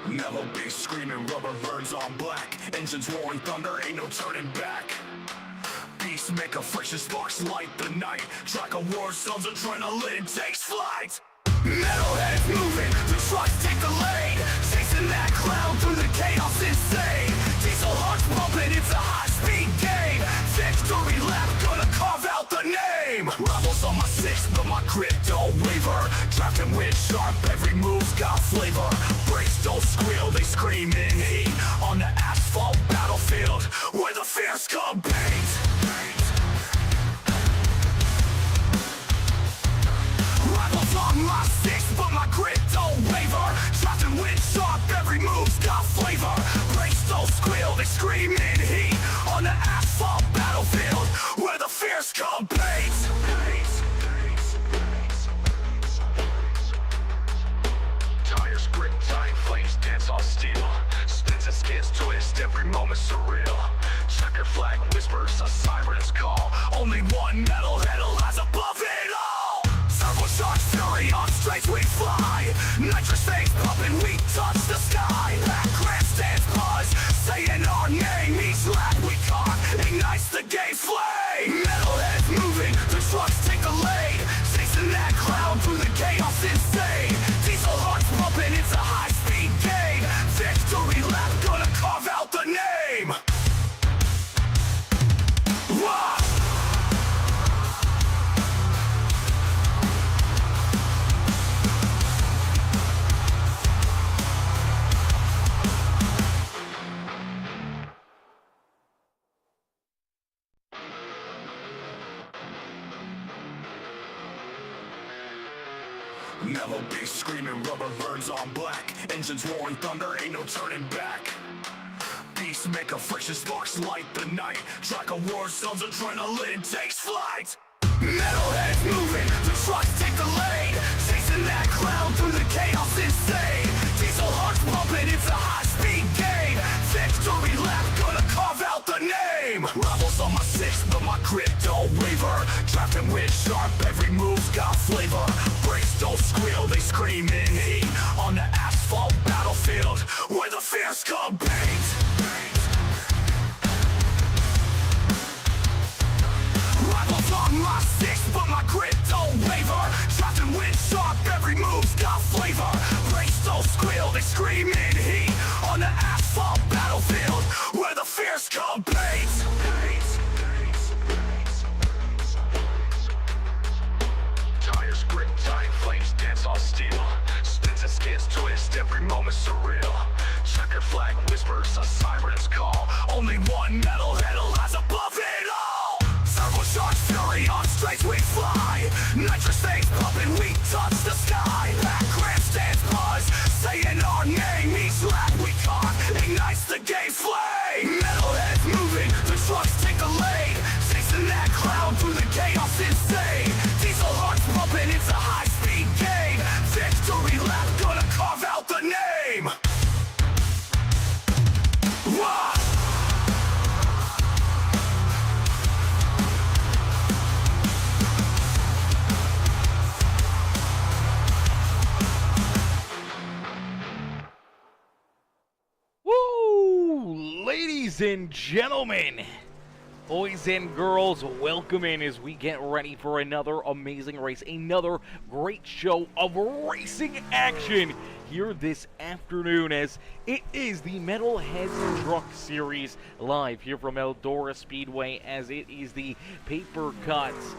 Mellow bass screaming, rubber burns on black. Engines roaring thunder, ain't no turning back. Beats make a friction, sparks light the night. Track of war sounds, adrenaline takes flight. Metalheads moving, the trucks take the lead. Chasing that cloud through the chaos insane. Diesel hearts pumping, it's a high-speed game. Victory lap, gonna carve out the name. Rebels on my six, but my grip don't waver. Drafting wind sharp, every move's got flavor. Brakes don't squeal, they scream in heat. On the asphalt battlefield, where the fears come paint. Rivals on my six, but my grit don't waver. Drafting wind sharp, every move's got flavor. Brakes don't squeal, they scream in heat. On the asphalt battlefield, where the fears come paint. Tires grip tight, flames dance on steel. Spins and skins twist, every moment surreal. Checker flag whispers, a siren's call. Only one metalhead lies above it all. Turbocharged fury on straights we fly. Nitrous things pumping, we touch the sky. That grandstands buzz, saying our name. Each lap we caught ignites the gay flame. Metalheads moving, the trucks take the lead. Chasing that cloud through the chaos insane. Diesel hearts pumping, it's a high-speed game. Victory lap, gonna carve out the name. Wah! Mellow bass screaming, rubber burns on black. Engines roaring thunder, ain't no turning back. Beasts make a friction, sparks light the night. Track of war sounds, adrenaline takes flight. Metalheads moving, the trucks take the lead. Chasing that cloud through the chaos insane. Diesel hearts pumping, it's a high-speed game. Victory lap, gonna carve out the name. Rebels on my six, but my grip don't waver. Drafting wind sharp, every move's got flavor. Brakes don't squeal, they scream in heat. On the asphalt battlefield, where the fears come paint. Rivals on my six, but my grip don't waver. Drafting wind sharp, every move's got flavor. Brakes don't squeal, they scream in heat. On the asphalt battlefield, where the fears come paint. Tires grip tight, flames dance on steel. Spins and skins twist, every moment surreal. Checker flag whispers, a siren's call. Only one metalhead lies above it all. Turbocharged fury on straights we fly. Nitrous things pumping, we touch the sky. That grandstands buzz, saying our name. Each lap we caught ignites the gay flame. Metalheads moving, the trucks take the lead. Chasing that cloud through the chaos insane. Diesel hearts pumping, it's a high-speed game. Victory lap, gonna carve out the name. Wah! Woo! Ladies and gentlemen, boys and girls, welcome in as we get ready for another amazing race, another great show of racing action here this afternoon, as it is the Metalheads Truck Series live here from Eldora Speedway, as it is the Paper Cuts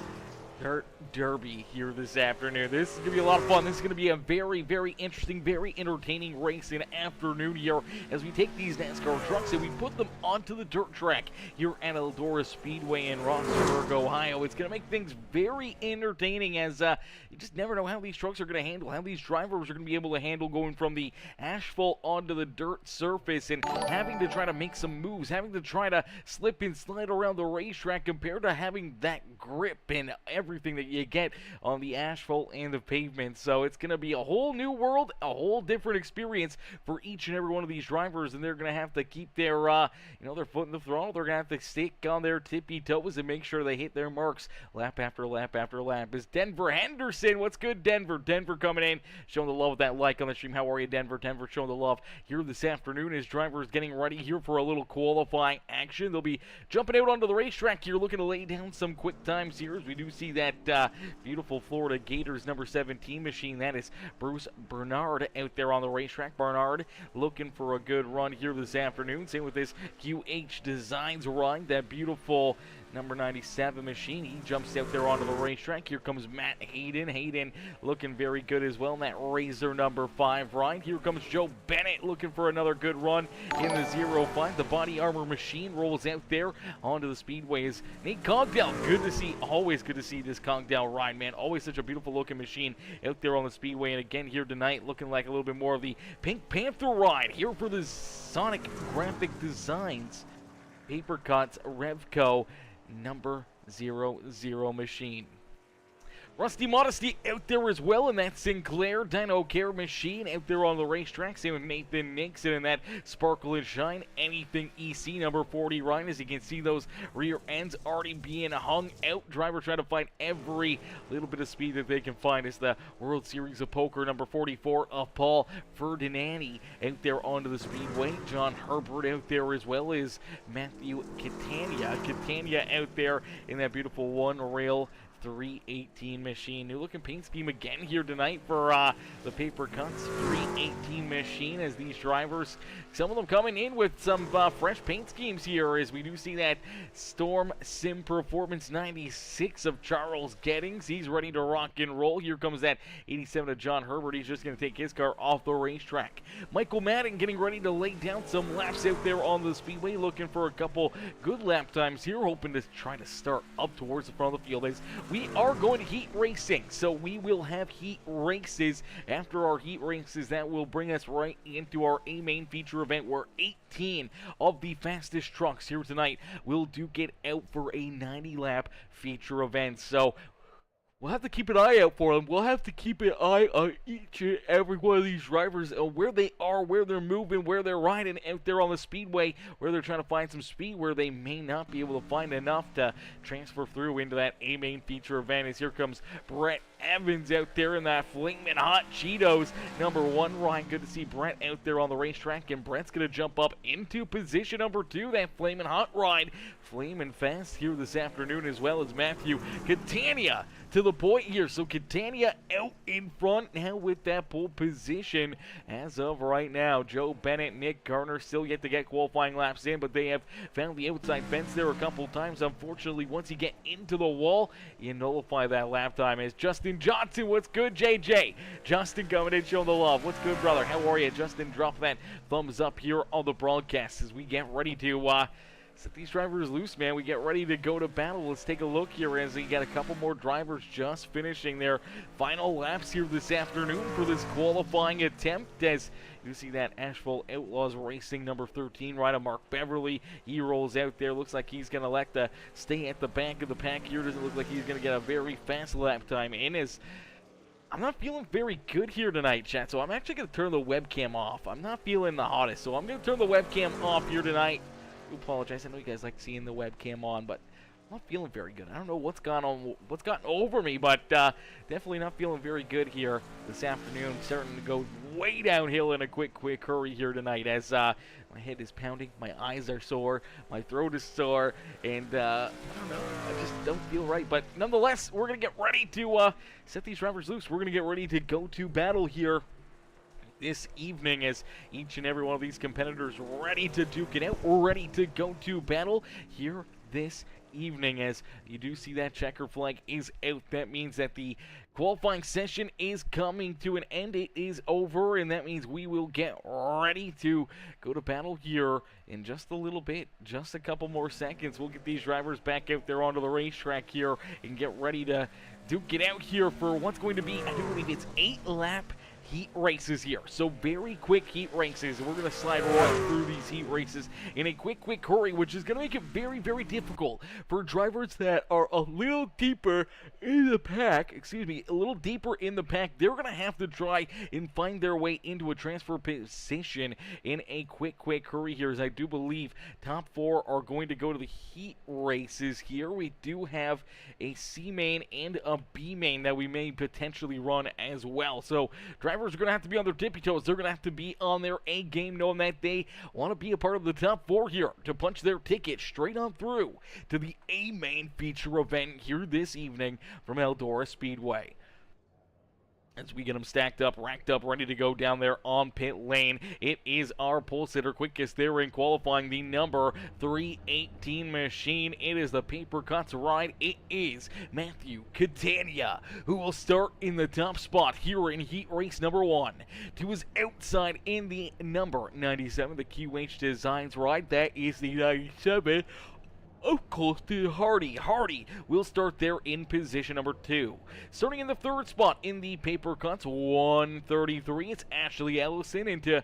Dirt Derby here this afternoon. This is going to be a lot of fun. This is going to be a very, very interesting, very entertaining race in afternoon here as we take these NASCAR trucks and we put them onto the dirt track here at Eldora Speedway in Roxburgh, Ohio. It's going to make things very entertaining, as you just never know how these trucks are going to handle, how these drivers are going to be able to handle going from the asphalt onto the dirt surface and having to try to make some moves, having to try to slip and slide around the racetrack compared to having that grip and everything that you get on the asphalt and the pavement. So it's going to be a whole new world, a whole different experience for each and every one of these drivers, and they're going to have to keep their their foot in the throttle. They're going to have to stick on their tippy toes and make sure they hit their marks lap after lap after lap. As Denver Henderson Anderson. What's good, Denver? Denver coming in, showing the love with that like on the stream. How are you, Denver? Denver showing the love here this afternoon as drivers getting ready here for a little qualifying action. They'll be jumping out onto the racetrack here, looking to lay down some quick times here as we do see that beautiful Florida Gators number 17 machine. That is Bruce Bernard out there on the racetrack. Bernard looking for a good run here this afternoon. Same with this QH Designs run, that beautiful number 97 machine. He jumps out there onto the racetrack. Here comes Matt Hayden. Hayden looking very good as well in that Razor number 5 ride. Here comes Joe Bennett looking for another good run in the 05. The body armor machine rolls out there onto the speedways. Nate Cogdell, good to see. Always good to see this Cogdell ride, man. Always such a beautiful looking machine out there on the speedway. And again here tonight looking like a little bit more of the Pink Panther ride here for the Sonic Graphic Designs Paper Cuts Revco number 00 machine. Rusty Modesty out there as well in that Sinclair Dyno Care machine out there on the racetrack. Same with Nathan Nixon in that Sparkle and Shine Anything EC number 40 ride. As you can see, those rear ends already being hung out. Driver trying to find every little bit of speed that they can find. It's the World Series of Poker number 44 of Paul Ferdinandi out there onto the speedway. John Herbert out there as well as Matthew Catania. Catania out there in that beautiful one rail 318 machine. New looking paint scheme again here tonight for the Paper Cuts 318 machine, as these drivers, some of them coming in with some fresh paint schemes here, as we do see that Storm Sim Performance 96 of Charles Gettings. He's ready to rock and roll. Here comes that 87 of John Herbert. He's just going to take his car off the racetrack. Michael Madden getting ready to lay down some laps out there on the speedway, looking for a couple good lap times here, hoping to try to start up towards the front of the field. As we are going to heat racing, so we will have heat races. After our heat races, that will bring us right into our A main feature event, where 18 of the fastest trucks here tonight will duke it out for a 90-lap feature event. So we'll have to keep an eye out for them. We'll have to keep an eye on each and every one of these drivers, where they are, where they're moving, where they're riding out there on the speedway, where they're trying to find some speed, where they may not be able to find enough to transfer through into that A main feature event. As here comes Brett Evans out there in that Flamin' Hot Cheetos number 1 ride. Good to see Brett out there on the racetrack, and Brett's going to jump up into position number 2, that Flamin' Hot ride. Flamin' fast here this afternoon, as well as Matthew Catania to the point here. So Catania out in front now with that pole position as of right now. Joe Bennett, Nick Garner still yet to get qualifying laps in, but they have found the outside fence there a couple times. Unfortunately, once you get into the wall, you nullify that lap time. As Justin Johnson, what's good, JJ? Justin coming in, showing the love. What's good, brother? How are you? Justin, drop that thumbs up here on the broadcast as we get ready to set these drivers loose, man. We get ready to go to battle. Let's take a look here as we got a couple more drivers just finishing their final laps here this afternoon for this qualifying attempt. As you see that Asheville Outlaws Racing number 13 rider, Mark Beverly. He rolls out there. Looks like he's going to elect to stay at the back of the pack here. Doesn't look like he's going to get a very fast lap time in. As I'm not feeling very good here tonight, chat, so I'm actually going to turn the webcam off. I'm not feeling the hottest, so I'm going to turn the webcam off here tonight. I apologize. I know you guys like seeing the webcam on, but I'm not feeling very good. I don't know what's gotten over me, but definitely not feeling very good here this afternoon. Starting to go way downhill in a quick hurry here tonight, as my head is pounding, my eyes are sore, my throat is sore, and I don't know, I just don't feel right. But nonetheless, we're going to get ready to set these drivers loose. We're going to get ready to go to battle here this evening, as each and every one of these competitors ready to duke it out, ready to go to battle here this evening. As you do see that checker flag is out, that means that the qualifying session is coming to an end. It is over, and that means we will get ready to go to battle here in just a little bit, just a couple more seconds. We'll get these drivers back out there onto the racetrack here and get ready to duke it out here for what's going to be, I do believe it's 8-lap heat races here. So very quick heat races. We're going to slide right through these heat races in a quick hurry, which is going to make it very, very difficult for drivers that are a little deeper in the pack. A little deeper in the pack. They're going to have to try and find their way into a transfer position in a quick hurry here, as I do believe top 4 are going to go to the heat races here. We do have a C main and a B main that we may potentially run as well. So drivers are going to have to be on their tippy toes. They're going to have to be on their A game, knowing that they want to be a part of the top 4 here to punch their ticket straight on through to the A main feature event here this evening from Eldora Speedway. As we get them stacked up, racked up, ready to go down there on pit lane, it is our pole sitter quickest there in qualifying, the number 318 machine. It is the paper cuts ride. It is Matthew Catania, who will start in the top spot here in heat race number 1. To his outside in the number 97, the QH Designs ride. That is the 97. Of course, to Hardy. Hardy will start there in position number 2. Starting in the 3rd spot in the paper cuts, 133, it's Ashley Ellison. Into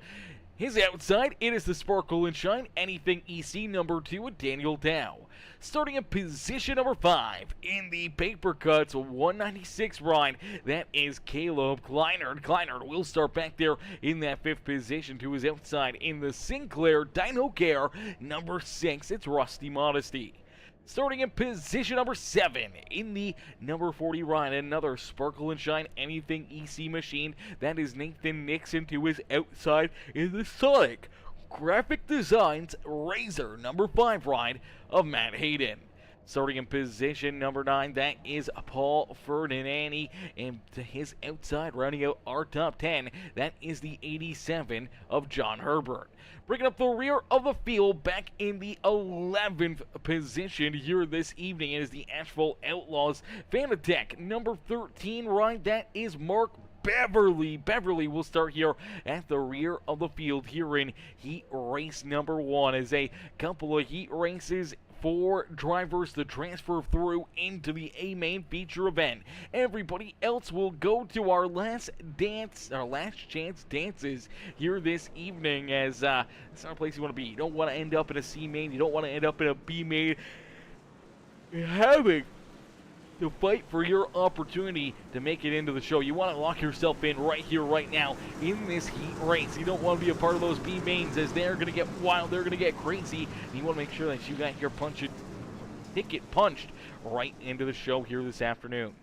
his outside, it is the Sparkle and Shine Anything EC number 2 with Daniel Dow. Starting in position number 5 in the paper cuts, 196 ride, that is Caleb Kleinert. Kleinert will start back there in that 5th position. To his outside in the Sinclair Dino Care number 6, it's Rusty Modesty. Starting in position number 7 in the number 40 ride, another Sparkle and Shine Anything EC machine, that is Nathan Nixon. To his outside in the Sonic Graphic Designs Razor number 5 ride of Matt Hayden. Starting in position number 9, that is Paul Ferdinandi, and to his outside, rounding out our top 10, that is the 87 of John Herbert. Breaking up the rear of the field, back in the 11th position here this evening, it is the Asheville Outlaws Fanatec number 13 ride, that is Mark Beverly. Beverly will start here at the rear of the field here in heat race number 1, as a couple of heat races for drivers to transfer through into the A main feature event. Everybody else will go to our last chance dances here this evening, as it's not a place you want to be. You don't want to end up in a C main, you don't want to end up in a B main. You're having to fight for your opportunity to make it into the show. You want to lock yourself in right here, right now, in this heat race. You don't want to be a part of those B mains, as they're going to get wild, they're going to get crazy. And you want to make sure that you got your ticket punched right into the show here this afternoon.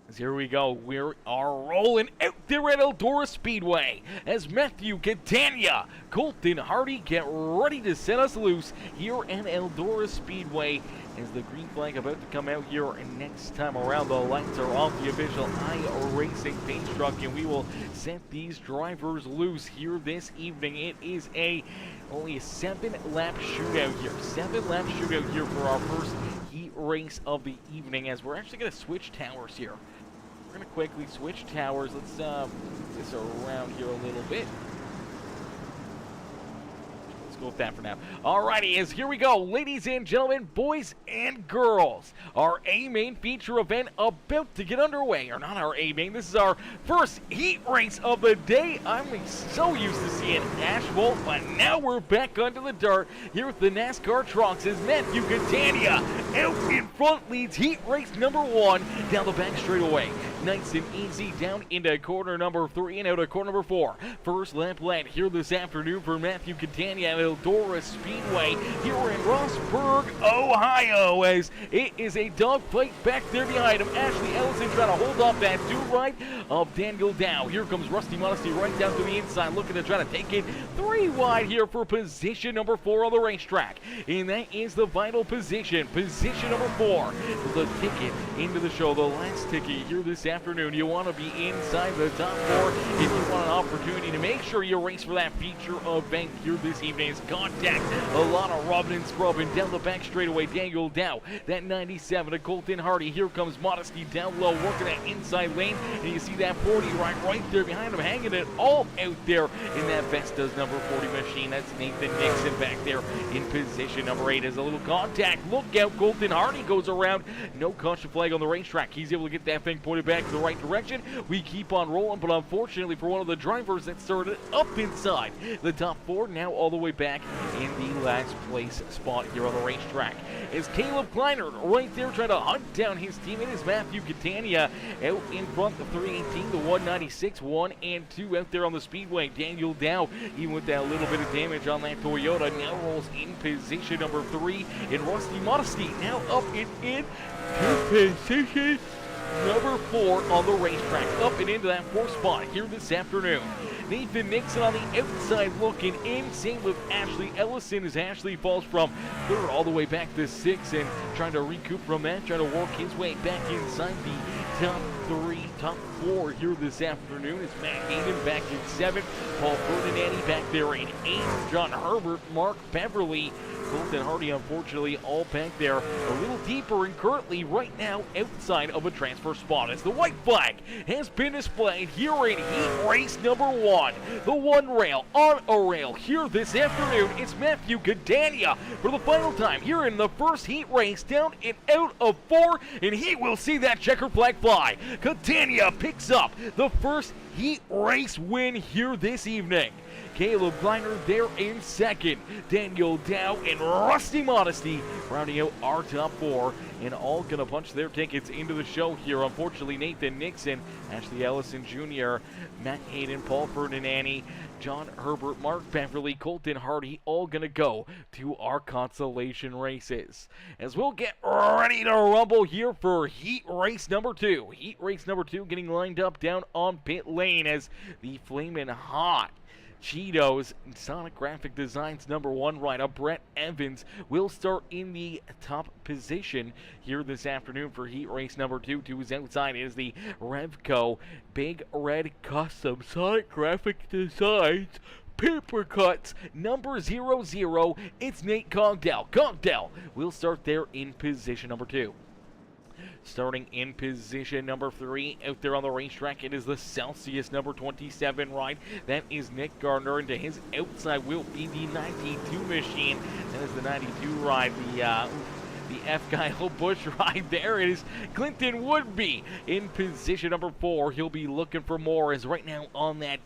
As here we go, we are rolling out there at Eldora Speedway as Matthew Catania, Colton Hardy get ready to set us loose here at Eldora Speedway, as the green flag about to come out here, and next time around the lights are off, the official iRacing paint truck, and we will set these drivers loose here this evening. It is only a 7-lap shootout here. 7-lap shootout here for our first heat race of the evening, as we're actually going to switch towers here. We're going to quickly switch towers. Let's move this around here a little bit. Let's go with that for now. Alrighty, as here we go, ladies and gentlemen, boys and girls. Our A-Main feature event about to get underway. Or not our A-Main, this is our first heat race of the day. I'm so used to seeing Asheville, but now we're back onto the dirt here with the NASCAR Trucks, as Matthew Catania out in front leads heat race number 1 down the back straightaway. Nice and easy down into corner number 3 and out of corner number 4. First lap led here this afternoon for Matthew Catania at Eldora Speedway here in Rossburg, Ohio, as it is a dogfight back there behind him. Ashley Ellison trying to hold off that do-right of Daniel Dow. Here comes Rusty Modesty right down to the inside, looking to try to take it 3 wide here for position number 4 on the racetrack. And that is the vital position, position number 4. The ticket into the show, the last ticket here this afternoon. You want to be inside the top 4 if you want an opportunity to make make sure you race for that feature event here this evening. It's contact. A lot of rubbing and scrubbing down the back straightaway. Daniel Dow, that 97 to Colton Hardy. Here comes Modesty down low, working that inside lane. And you see that 40 right there behind him, hanging it all out there in that Vestas number 40 machine. That's Nathan Nixon back there in position number 8. As a little contact. Look out, Colton Hardy goes around. No caution flag on the racetrack. He's able to get that thing pointed back in the right direction. We keep on rolling, but unfortunately for one of the drivers that started up inside the top 4, now all the way back in the last place spot here on the racetrack. Is Caleb Kleiner right there trying to hunt down his teammate? Is Matthew Catania out in front, the 318, the 196, 1 and 2 out there on the speedway. Daniel Dow, even with that little bit of damage on that Toyota, now rolls in position number 3. And Rusty Modesty now up and in to position number 4 on the racetrack, up and into that 4th spot here this afternoon. Nathan Nixon on the outside looking in. Same with Ashley Ellison as Ashley falls from 3rd all the way back to 6th and trying to recoup from that, trying to work his way back inside the top 3, top 4 here this afternoon. It's Matt Hayden back in 7th, Paul Ferdinandi back there in 8th, John Herbert, Mark Beverly, Colton Hardy, unfortunately, all back there a little deeper and currently right now outside of a transfer spot as the white flag has been displayed here in heat race number 1. The 1 rail on a rail here this afternoon. It's Matthew Catania for the final time here in the first heat race, down and out of 4, and he will see that checker flag fly. Catania picks up the first heat race win here this evening. Caleb Kleiner there in 2nd. Daniel Dow and Rusty Modesty rounding out our top 4 and all gonna punch their tickets into the show here. Unfortunately, Nathan Nixon, Ashley Ellison Jr., Matt Hayden, Paul Ferdinandi, John Herbert, Mark Beverly, Colton Hardy, all gonna go to our consolation races. As we'll get ready to rumble here for heat race number 2. Heat race number 2 getting lined up down on pit lane as the flamin' hot Cheetos Sonic Graphic Designs number 1 rider Brett Evans will start in the top position here this afternoon for heat race number 2. To his outside is the Revco Big Red Custom Sonic Graphic Designs Paper Cuts number 00. It's Nate Cogdell. Cogdell will start there in position number 2. Starting in position number 3 out there on the racetrack, it is the Celsius number 27 ride. That is Nick Gardner, and to his outside will be the 92 machine. That is the 92 ride, the F-Guy Bush ride there. It is Clinton Woodby in position number 4. He'll be looking for more as right now on that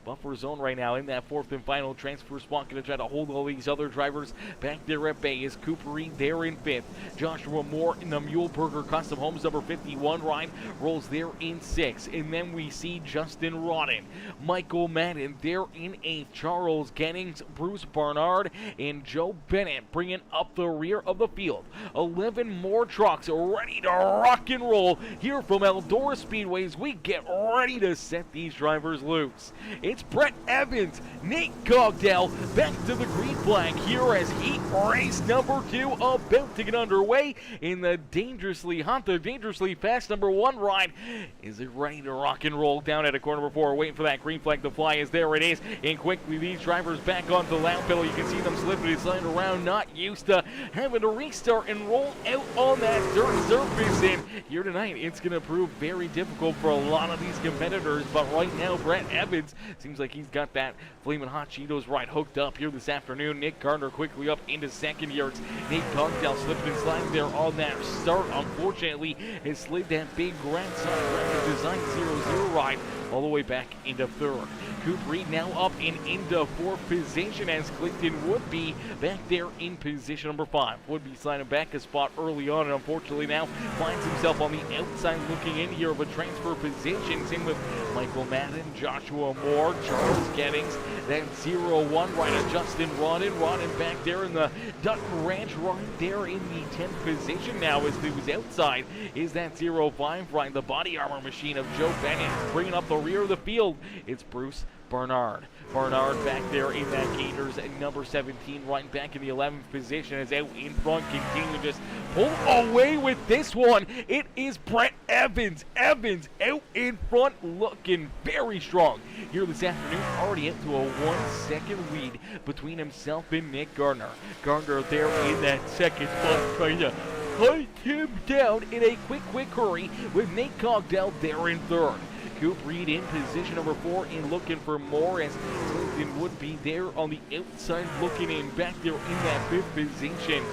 buffer zone right now in that 4th and final transfer spot. Going to try to hold all these other drivers back there at bay. Is Cooper Reed there in 5th. Joshua Moore in the Muhlenberger Custom Homes number 51 ride rolls there in 6th. And then we see Justin Rodden, Michael Madden there in 8th. Charles Gennings, Bruce Barnard, and Joe Bennett bringing up the rear of the field. 11 more trucks ready to rock and roll here from Eldora Speedway as we get ready to set these drivers loose. It's Brett Evans, Nate Cogdell back to the green flag here as heat race number 2 about to get underway in the dangerously hot, the dangerously fast number 1 ride. Is it ready to rock and roll down at a corner number 4? Waiting for that green flag to fly as there it is. And quickly these drivers back onto the lap pedal. You can see them slipping and sliding around, not used to having to restart and roll out on that dirt surface. And here tonight, it's going to prove very difficult for a lot of these competitors. But right now, Brett Evans seems like he's got that Flamin' Hot Cheetos ride hooked up here this afternoon. Nick Gardner quickly up into 2nd here. It's Nate Cogdell slipping and sliding there on that start. Unfortunately, has slid that big Grand Sonic Graphic Design 00 ride all the way back into 3rd. Coop Reed now up and into 4th position as Clinton Woodby back there in position number 5. Woodby sliding back a spot early on and unfortunately now finds himself on the outside looking in here of a transfer position. Same with Michael Madden, Joshua Moore, Charles Gettings, that 0-1 rider Justin Rodden. Rodden back there in the Dutton Ranch ride there in the 10th position now as to his outside is that 0-5 ride, the body armor machine of Joe Bennett. Bringing up the rear of the field, it's Bruce Bernard. Bernard back there in that Gators at number 17, right back in the 11th position, is out in front, continuing to just pull away with this one. It is Brett Evans. Evans out in front, looking very strong here this afternoon, already up to a 1-second lead between himself and Nick Gardner. Gardner there in that second spot, trying to hunt him down in a quick hurry with Nate Cogdell there in third. Coop Reed in position number 4 and looking for more as Clinton would be there on the outside looking in back there in that 5th position.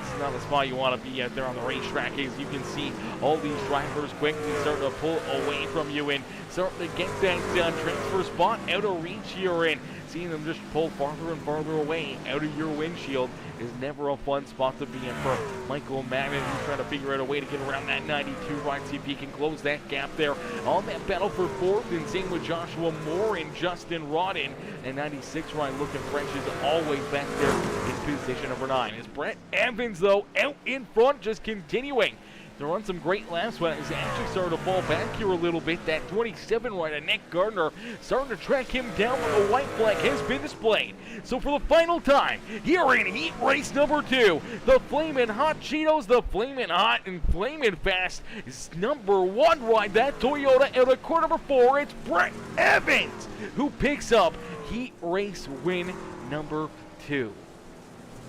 It's not the spot you want to be out there on the racetrack, as you can see all these drivers quickly starting to pull away from you and starting to get that transfer spot out of reach here, and seeing them just pull farther and farther away out of your windshield is never a fun spot to be in for Michael Madden, who's trying to figure out a way to get around that 92 right, see if he can close that gap there on that battle for 4th, and same with Joshua Moore and Justin Rodden, and 96 right looking fresh is always back there in position number 9. Is Brett Evans, though, out in front, just continuing to run some great laps, but he's actually starting to fall back here a little bit. That 27 right of Nick Gardner starting to track him down, but the white flag has been displayed. So for the final time here in heat race number 2, the Flamin' Hot Cheetos, the Flamin' Hot and Flamin' Fast is number 1 right. That Toyota out of car number 4, it's Brett Evans who picks up heat race win number 2.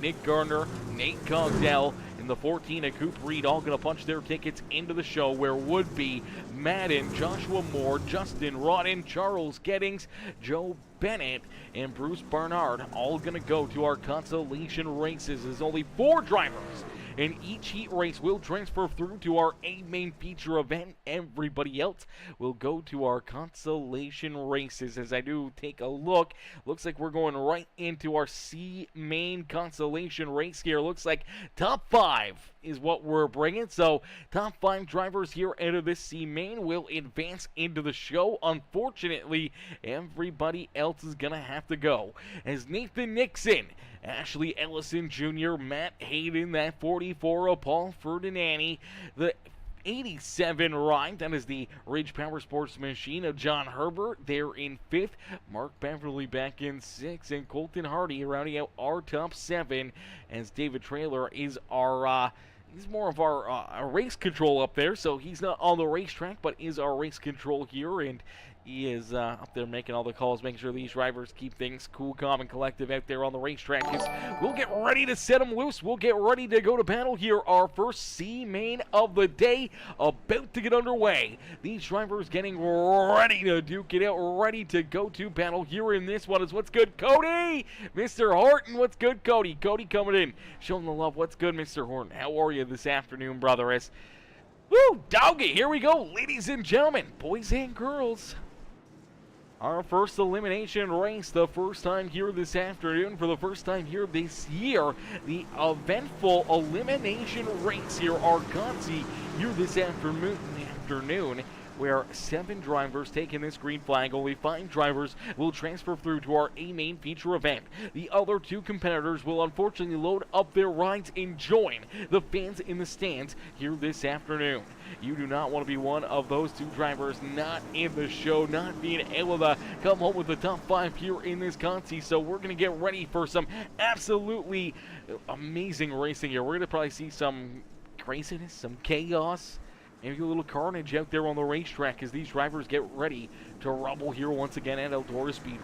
Nick Gardner, Nate Cogdell, and the 14 of Coop Reed all going to punch their tickets into the show, where would be Madden, Joshua Moore, Justin Rodden, Charles Gettings, Joe Bennett, and Bruce Barnard all going to go to our consolation races. There's only 4 drivers and each heat race will transfer through to our A main feature event. Everybody else will go to our consolation races. As I do take a look, looks like we're going right into our C main consolation race here. Looks like top 5 is what we're bringing. So top 5 drivers here out of this C main will advance into the show. Unfortunately, everybody else is gonna have to go, as Nathan Nixon, Ashley Ellison Jr., Matt Hayden, that 44 of Paul Ferdinandi, the 87 right, that is the Ridge Power Sports machine of John Herbert there in 5th, Mark Beverly back in 6th, and Colton Hardy rounding out our top 7, as David Traylor is our he's more of our race control up there, so he's not on the racetrack, but is our race control here, and he is up there making all the calls, making sure these drivers keep things cool, calm, and collective out there on the racetrack. We'll get ready to set them loose. We'll get ready to go to battle here. Our first C main of the day about to get underway. These drivers getting ready to duke it out, ready to go to battle here in this one. Is what's good, Cody? Mr. Horton, what's good, Cody? Cody coming in, showing the love. What's good, Mr. Horton? How are you this afternoon, brother? Woo, doggy, here we go, ladies and gentlemen, boys and girls. Our first elimination race, the first time here this afternoon, for the first time here this year, the eventful elimination race here, our Gonzi, here this afternoon, where 7 drivers taking this green flag. Only 5 drivers will transfer through to our A main feature event. The other 2 competitors will unfortunately load up their rides and join the fans in the stands here this afternoon. You do not want to be one of those 2 drivers not in the show, not being able to come home with the top 5 here in this Conti. So we're going to get ready for some absolutely amazing racing here. We're going to probably see some craziness, some chaos, maybe a little carnage out there on the racetrack as these drivers get ready to rumble here once again at Eldora Speedway.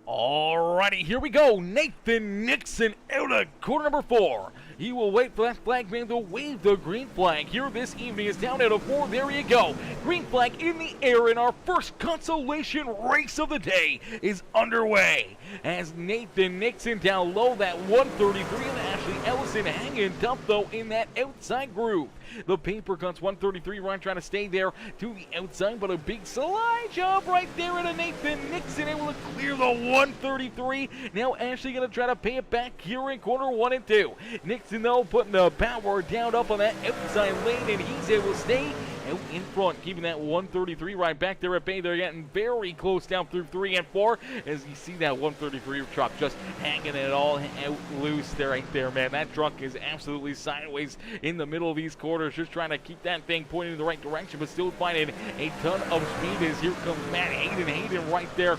Alrighty, here we go. Nathan Nixon out of corner number 4. He will wait for that flag man to wave the green flag here this evening. Is down out of 4. There you go. Green flag in the air, and our first consolation race of the day is underway. As Nathan Nixon down low, that 133, and Ashley Ellison hanging tough though in that outside groove. The paper cuts 133 right, trying to stay there to the outside, but a big slide job right there, and a Nathan Nixon able to clear the 133. Now Ashley going to try to pay it back here in corner 1 and 2. Nixon though putting the power down up on that outside lane, and he's able to stay out in front, keeping that 133 right back there at bay. They're getting very close down through 3 and 4 as you see that 133 truck just hanging it all out loose there, right there, man. That truck is absolutely sideways in the middle of these quarters, just trying to keep that thing pointing in the right direction, but still finding a ton of speed as here comes Matt Hayden right there.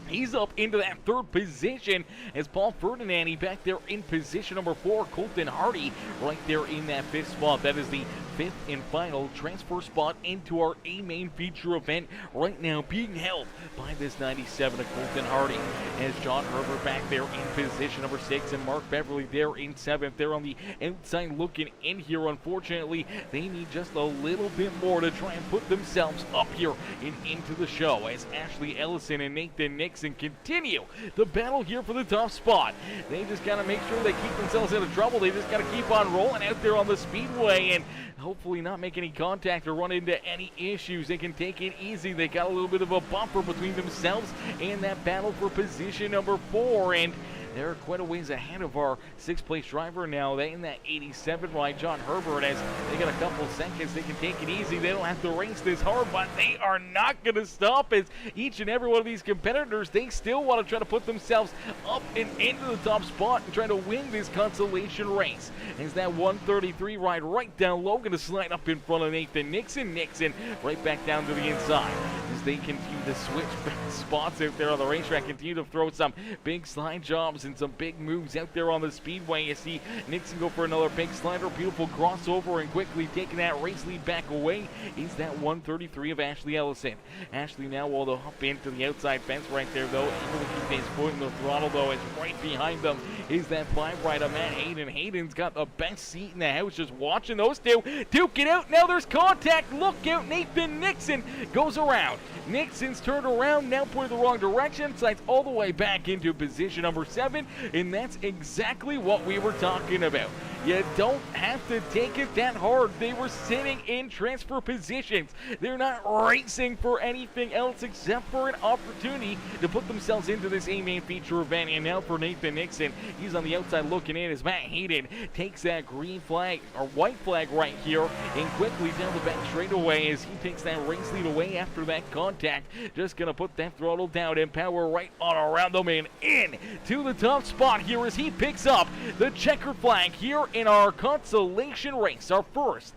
He's up into that 3rd position as Paul Ferdinand back there in position number 4. Colton Hardy right there in that 5th spot. That is the 5th and final transfer spot into our A-main feature event right now, being held by this 97 of Colton Hardy as John Herbert back there in position number 6 and Mark Beverly there in 7th. They're on the outside looking in here. Unfortunately, they need just a little bit more to try and put themselves up here and into the show as Ashley Ellison and Nathan Nixon continue the battle here for the top spot. They just got to make sure they keep themselves out of trouble. They just got to keep on rolling out there on the speedway and hopefully not make any contact or run into any issues. They can take it easy. They got a little bit of a bumper between themselves and that battle for position number 4, and they're quite a ways ahead of our 6th place driver now. They in that 87 right, John Herbert, as they got a couple seconds. They can take it easy. They don't have to race this hard, but they are not going to stop as each and every one of these competitors, they still want to try to put themselves up and into the top spot and try to win this consolation race. As that 133 ride right down low, going to slide up in front of Nathan Nixon. Nixon right back down to the inside as they continue to switch spots out there on the racetrack, continue to throw some big slide jobs and some big moves out there on the speedway. You see Nixon go for another big slider, beautiful crossover, and quickly taking that race lead back away is that 133 of Ashley Ellison. Ashley now will hop into the outside fence right there though, able to keep his foot in the throttle though, as right behind them is that 5 rider Matt Hayden. Hayden's got the best seat in the house, just watching those two duke it out. Now there's contact, look out, Nathan Nixon goes around. Nixon's turned around, now pointed the wrong direction, slides all the way back into position number 7, and that's exactly what we were talking about. You don't have to take it that hard. They were sitting in transfer positions. They're not racing for anything else except for an opportunity to put themselves into this A-main feature event. And now for Nathan Nixon, he's on the outside looking in as Matt Hayden takes that green flag, or white flag right here, and quickly down the back straightaway as he takes that race lead away after that contact. Just gonna put that throttle down and power right on around them and in to the top spot here as he picks up the checkered flag here in our consolation race, our first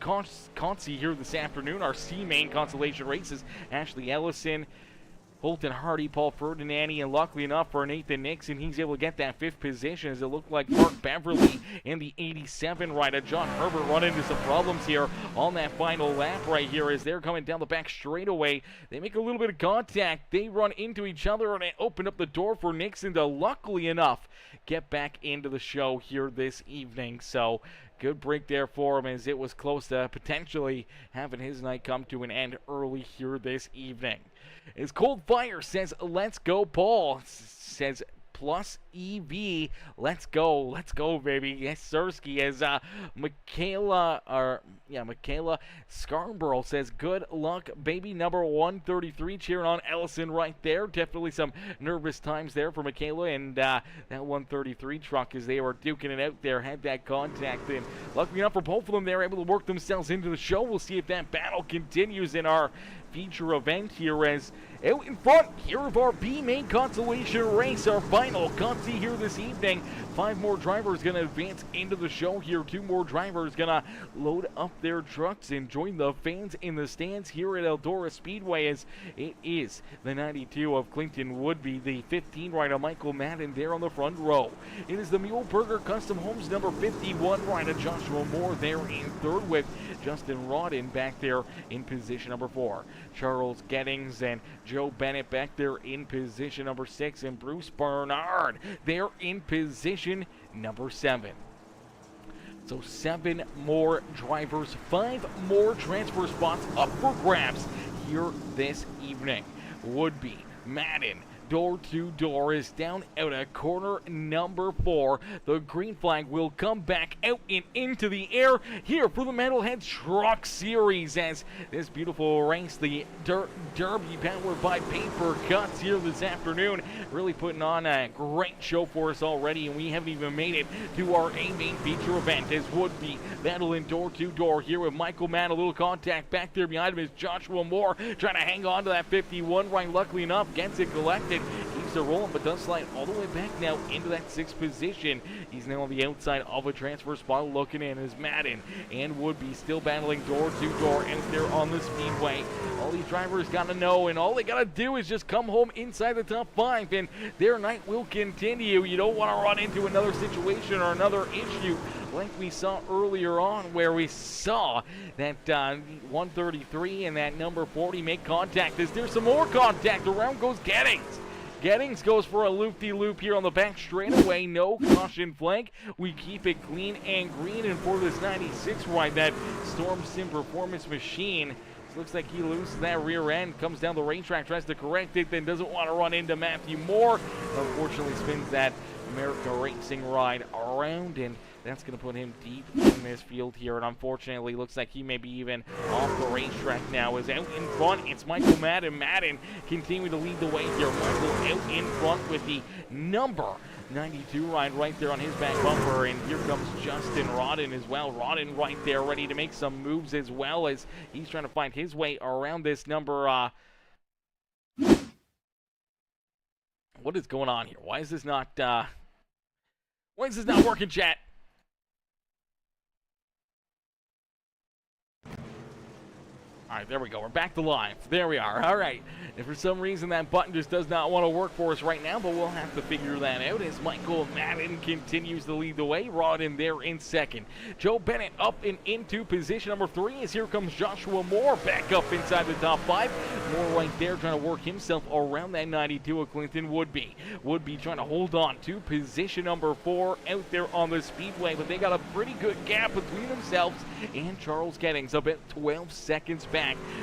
consi here this afternoon. Our C-main consolation races, Ashley Ellison, Colton Hardy, Paul Ferdinand, and luckily enough for Nathan Nixon, he's able to get that 5th position as it looked like Mark Beverly and the 87 rider John Herbert run into some problems here on that final lap right here as they're coming down the back straightaway. They make a little bit of contact, they run into each other, and it opened up the door for Nixon to, luckily enough, get back into the show here this evening. So good break there for him as it was close to potentially having his night come to an end early here this evening. As Cold Fire says, let's go, Paul says, plus EV, let's go, baby. Yes, Sirski, as Michaela Scarborough says, good luck, baby. Number 133 cheering on Ellison right there. Definitely some nervous times there for Michaela and that 133 truck as they were duking it out there, had that contact, and luckily enough for both of them, they were able to work themselves into the show. We'll see if that battle continues in our feature event here as out in front here of our B-main consolation race, our final consi here this evening. 5 more drivers going to advance into the show here. 2 more drivers going to load up their trucks and join the fans in the stands here at Eldora Speedway as it is the 92 of Clinton Woodby, the 15 rider Michael Madden there on the front row. It is the Mule Burger Custom Homes number 51 rider Joshua Moore there in 3rd with Justin Rodden back there in position number 4. Charles Gettings and Joe Bennett back there in position number 6, and Bruce Bernard there in position number 7. So 7 more drivers, 5 more transfer spots up for grabs here this evening. Woodby, Madden, door-to-door is down out at corner number 4. The green flag will come back out and into the air here for the Metalhead Truck Series as this beautiful race, the Derby powered by Paper Cuts here this afternoon, really putting on a great show for us already, and we haven't even made it to our A-main feature event as would be battling door-to-door here with Michael Mann. A little contact back there behind him is Joshua Moore trying to hang on to that 51 right. Luckily enough, gets it collected, keeps it rolling, but does slide all the way back now into that 6th position. He's now on the outside of a transfer spot looking in as Madden and Woodby still battling door-to-door out there on the speedway. All these drivers got to know, and all they got to do is just come home inside the top 5, and their night will continue. You don't want to run into another situation or another issue like we saw earlier on, where we saw that 133 and that number 40 make contact. Is there some more contact? Around goes Gettings. Gettings goes for a loop-de-loop here on the back straightaway. No caution flag. We keep it clean and green, and for this 96 ride, that Storm Sim Performance Machine, looks like he loses that rear end, comes down the racetrack, tries to correct it, then doesn't want to run into Matthew Moore. Unfortunately spins that America Racing ride around, and that's going to put him deep in this field here. And unfortunately, looks like he may be even off the racetrack now. Is out in front. It's Michael Madden. Madden continuing to lead the way here. Michael out in front with the number 92 ride right there on his back bumper. And here comes Justin Rodden as well. Rodden right there ready to make some moves as well as he's trying to find his way around this number. What is going on here? Why is this not working, chat? All right, there we go. We're back to live. There we are. All right. And for some reason, that button just does not want to work for us right now, but we'll have to figure that out as Michael Madden continues to lead the way. Rodden there in second. Joe Bennett up and into position number 3 as here comes Joshua Moore back up inside the top 5. Moore right there trying to work himself around that 92 of Clinton Woodby. Woodby trying to hold on to position number 4 out there on the speedway, but they got a pretty good gap between themselves and Charles Gettings, about 12 seconds back.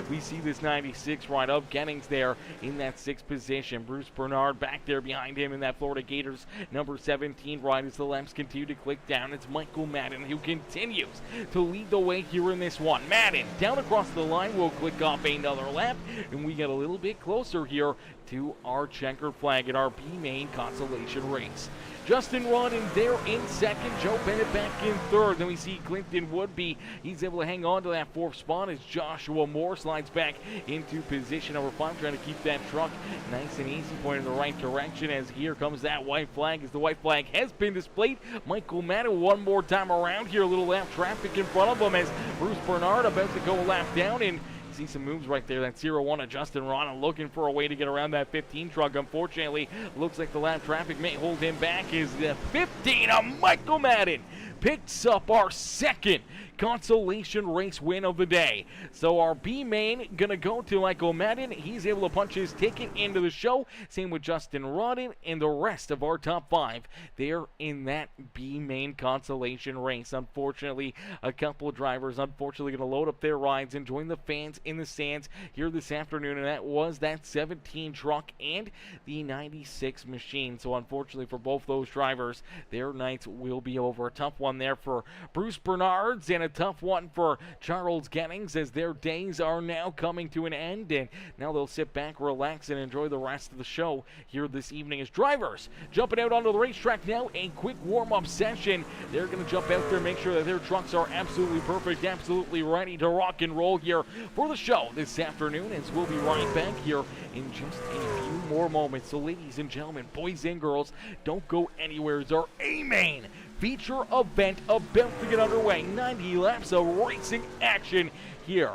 We see this 96 ride of Gettings there in that 6th position. Bruce Bernard back there behind him in that Florida Gators number 17 ride as the laps continue to click down. It's Michael Madden who continues to lead the way here in this one. Madden down across the line will click off another lap, and we get a little bit closer here to our checkered flag in our B-main consolation race. Justin Rodden there in second. Joe Bennett back in third. Then we see Clinton Woodby. He's able to hang on to that 4th spot as Joshua Moore slides back into position number 5, trying to keep that truck nice and easy, pointing in the right direction as here comes that white flag as the white flag has been displayed. Michael Madden one more time around here. A little lap traffic in front of him as Bruce Bernard about to go a lap down, and see some moves right there. That 0-1 of Justin Rodden looking for a way to get around that 15 truck. Unfortunately, looks like the lap traffic may hold him back. Is the 15 of Michael Madden picks up our second consolation race win of the day. So our B main gonna go to Michael Madden. He's able to punch his ticket into the show. Same with Justin Rodden and the rest of our top 5. They're in that B main consolation race. Unfortunately, a couple of drivers unfortunately gonna load up their rides and join the fans in the stands here this afternoon, and that was that 17 truck and the 96 machine. So unfortunately for both those drivers, their nights will be over. A tough one there for Bruce Bernards and a tough one for Charles Gettings as their days are now coming to an end, and now they'll sit back, relax, and enjoy the rest of the show here this evening as drivers jumping out onto the racetrack now. A quick warm-up session. They're going to jump out there, make sure that their trucks are absolutely perfect, absolutely ready to rock and roll here for the show this afternoon, as we'll be right back here in just a few more moments. So ladies and gentlemen, boys and girls, don't go anywhere. It's our A-Main feature event about to get underway. 90 laps of racing action here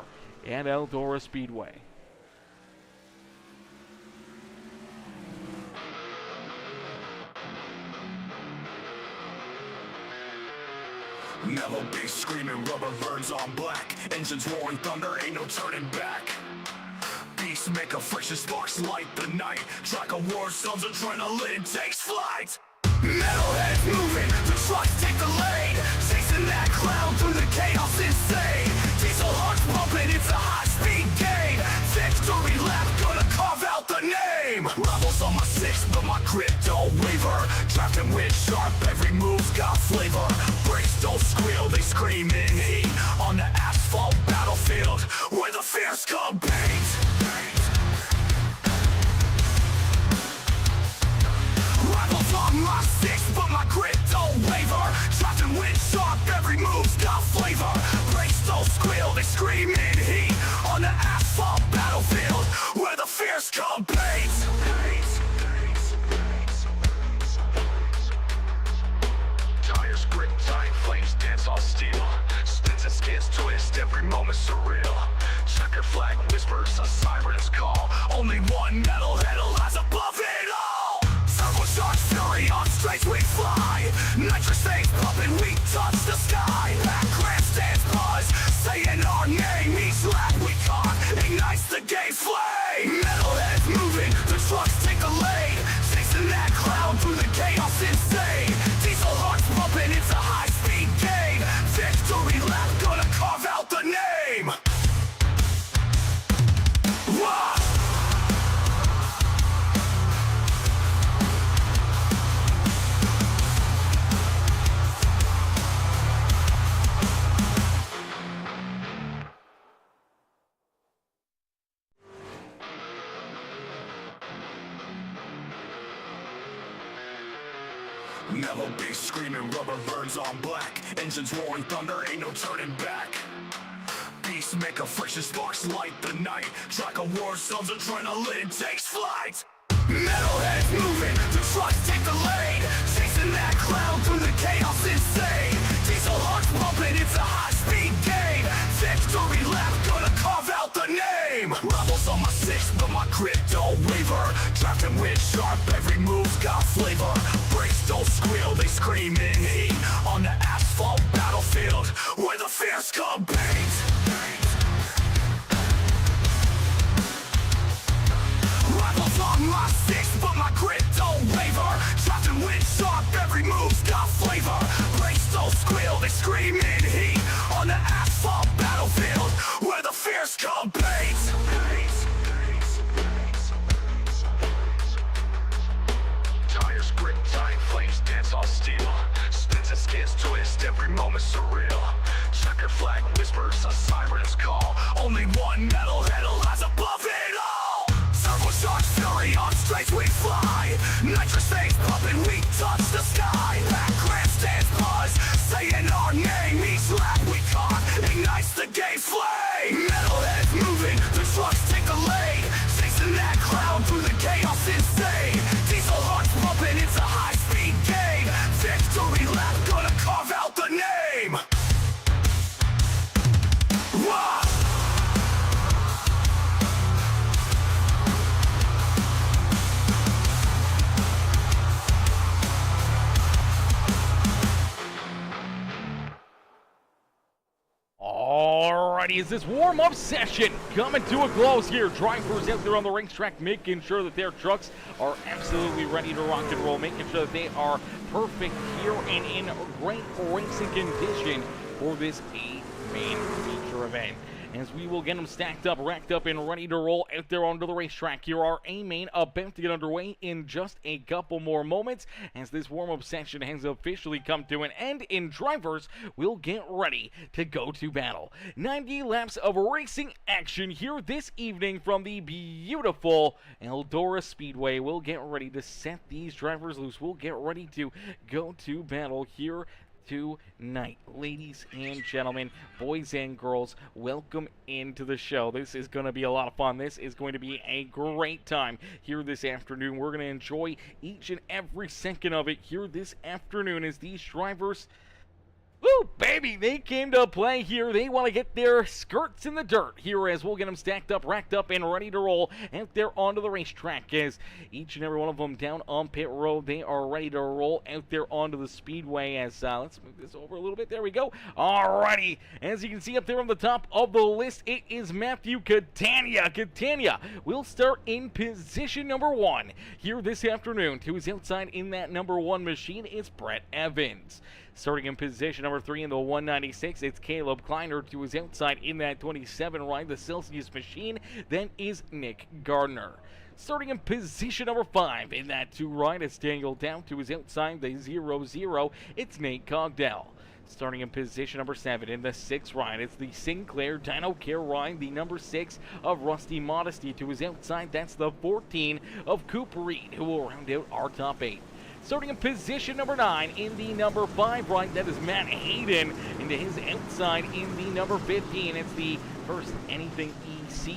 at Eldora Speedway. Mellow bass screaming, rubber birds on black. Engines roaring thunder, ain't no turning back. Beast make a friction, sparks light the night. Track of war zones, adrenaline takes flight. Metalheads moving, the trucks take the lead. Chasing that cloud through the chaos insane. Diesel hearts pumping, it's a high-speed game. Victory lap, gonna carve out the name. Rebels on my city. grip don't waver. Drafting with sharp, every move's got flavor. Brakes don't squeal, they scream in heat. On the asphalt battlefield, where the fierce compete. Rivals on my six, but my grip don't waver. Drafting with sharp, every move's got flavor. Brakes don't squeal, they scream in heat. On the asphalt battlefield, where the fierce compete. Tires grip tight, flames dance on steel. Spins and skids twist, every moment surreal. Checker flag whispers a siren's call. Only one metalhead lies above it all. Turbocharged fury on straights we fly. Nitrous things pumping, we touch the sky. Back grandstands buzz, saying our name. Each lap we caught ignites the game's flame. Metalheads moving, the trucks take the lead. Chasing that cloud through the chaos insane. Diesel hearts pumping, it's a high-speed game. Victory lap, gonna carve out the name. Wah! Mellow bass screaming, rubber birds on black. Engines roaring thunder, ain't no turning back. Beast make a friction, sparks light the night. Track of war zones, adrenaline takes flight. Metalheads moving, the trucks take the lead. Chasing that cloud through the chaos insane. Diesel hearts pumping, it's a high-speed game. Victory lap, gonna carve out the name. Rebels on my six, but my grip don't waver. Drafting with sharp, every move's got flavor. Brakes don't squeal, they scream in heat. On the asphalt battlefield, where the fierce compete. Rivals on my six, but my grip don't waver. Drafting with sharp, every move's got flavor. Brakes don't squeal, they scream in heat. On the asphalt battlefield, where the fierce compete. Tires grip tight, flames dance on steel. Spins and skids twist, every moment surreal. Checker flag whispers a siren's call. Only one metalhead lies above it all. Turbocharged fury on straights we fly. Nitrous things pumping, we touch the sky. Back grandstands buzz, saying our name. Each lap we caught ignites the game's flame. Metalheads moving, the trucks take the lead. Chasing that cloud through the chaos insane. Diesel hearts pumping, it's a high-speed game. Victory lap, gonna carve out the name. Wah! Alrighty, is this warm-up session coming to a close here? Drivers out there on the racetrack making sure that their trucks are absolutely ready to rock and roll, making sure that they are perfect here and in great racing condition for this 8-main feature event. As we will get them stacked up, racked up, and ready to roll out there onto the racetrack. Here are A-Main about to get underway in just a couple more moments as this warm-up session has officially come to an end, and drivers will get ready to go to battle. 90 laps of racing action here this evening from the beautiful Eldora Speedway. We'll get ready to set these drivers loose. We'll get ready to go to battle here tonight. Ladies and gentlemen, boys and girls, welcome into the show. This is going to be a lot of fun. This is going to be a great time here this afternoon. We're going to enjoy each and every second of it here this afternoon as these drivers, woo, baby, they came to play here. They want to get their skirts in the dirt here as we'll get them stacked up, racked up, and ready to roll out there onto the racetrack as each and every one of them down on pit road. They are ready to roll out there onto the speedway as, let's move this over a little bit. There we go. Alrighty. As you can see up there on the top of the list, it is Matthew Catania. Catania will start in position number 1 here this afternoon. To his outside in that number 1 machine is Brett Evans. Starting in position number 3 in the 196, it's Caleb Kleiner. To his outside in that 27 ride, the Celsius machine, then is Nick Gardner. Starting in position number 5 in that 2 right, it's Daniel down to his outside, the 0-0, it's Nate Cogdell. Starting in position number 7 in the 6 ride, it's the Sinclair Dino Care ride, the number 6 of Rusty Modesty to his outside. That's the 14 of Cooper Reed, who will round out our top 8. Starting in position number 9 in the number 5 ride, that is Matt Hayden into his outside in the number 15. It's the First Anything EC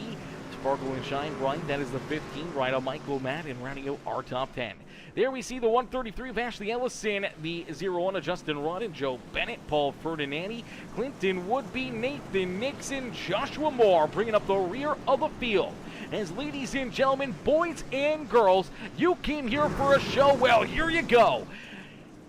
Sparkle and Shine ride, that is the 15 ride of Michael Madden, rounding out our top 10. There we see the 133 of Ashley Ellison, the 01 of Justin Rodden, Joe Bennett, Paul Ferdinandi, Clinton Woodby, Nathan Nixon, Joshua Moore bringing up the rear of the field. As ladies and gentlemen, boys and girls, you came here for a show. Well, here you go.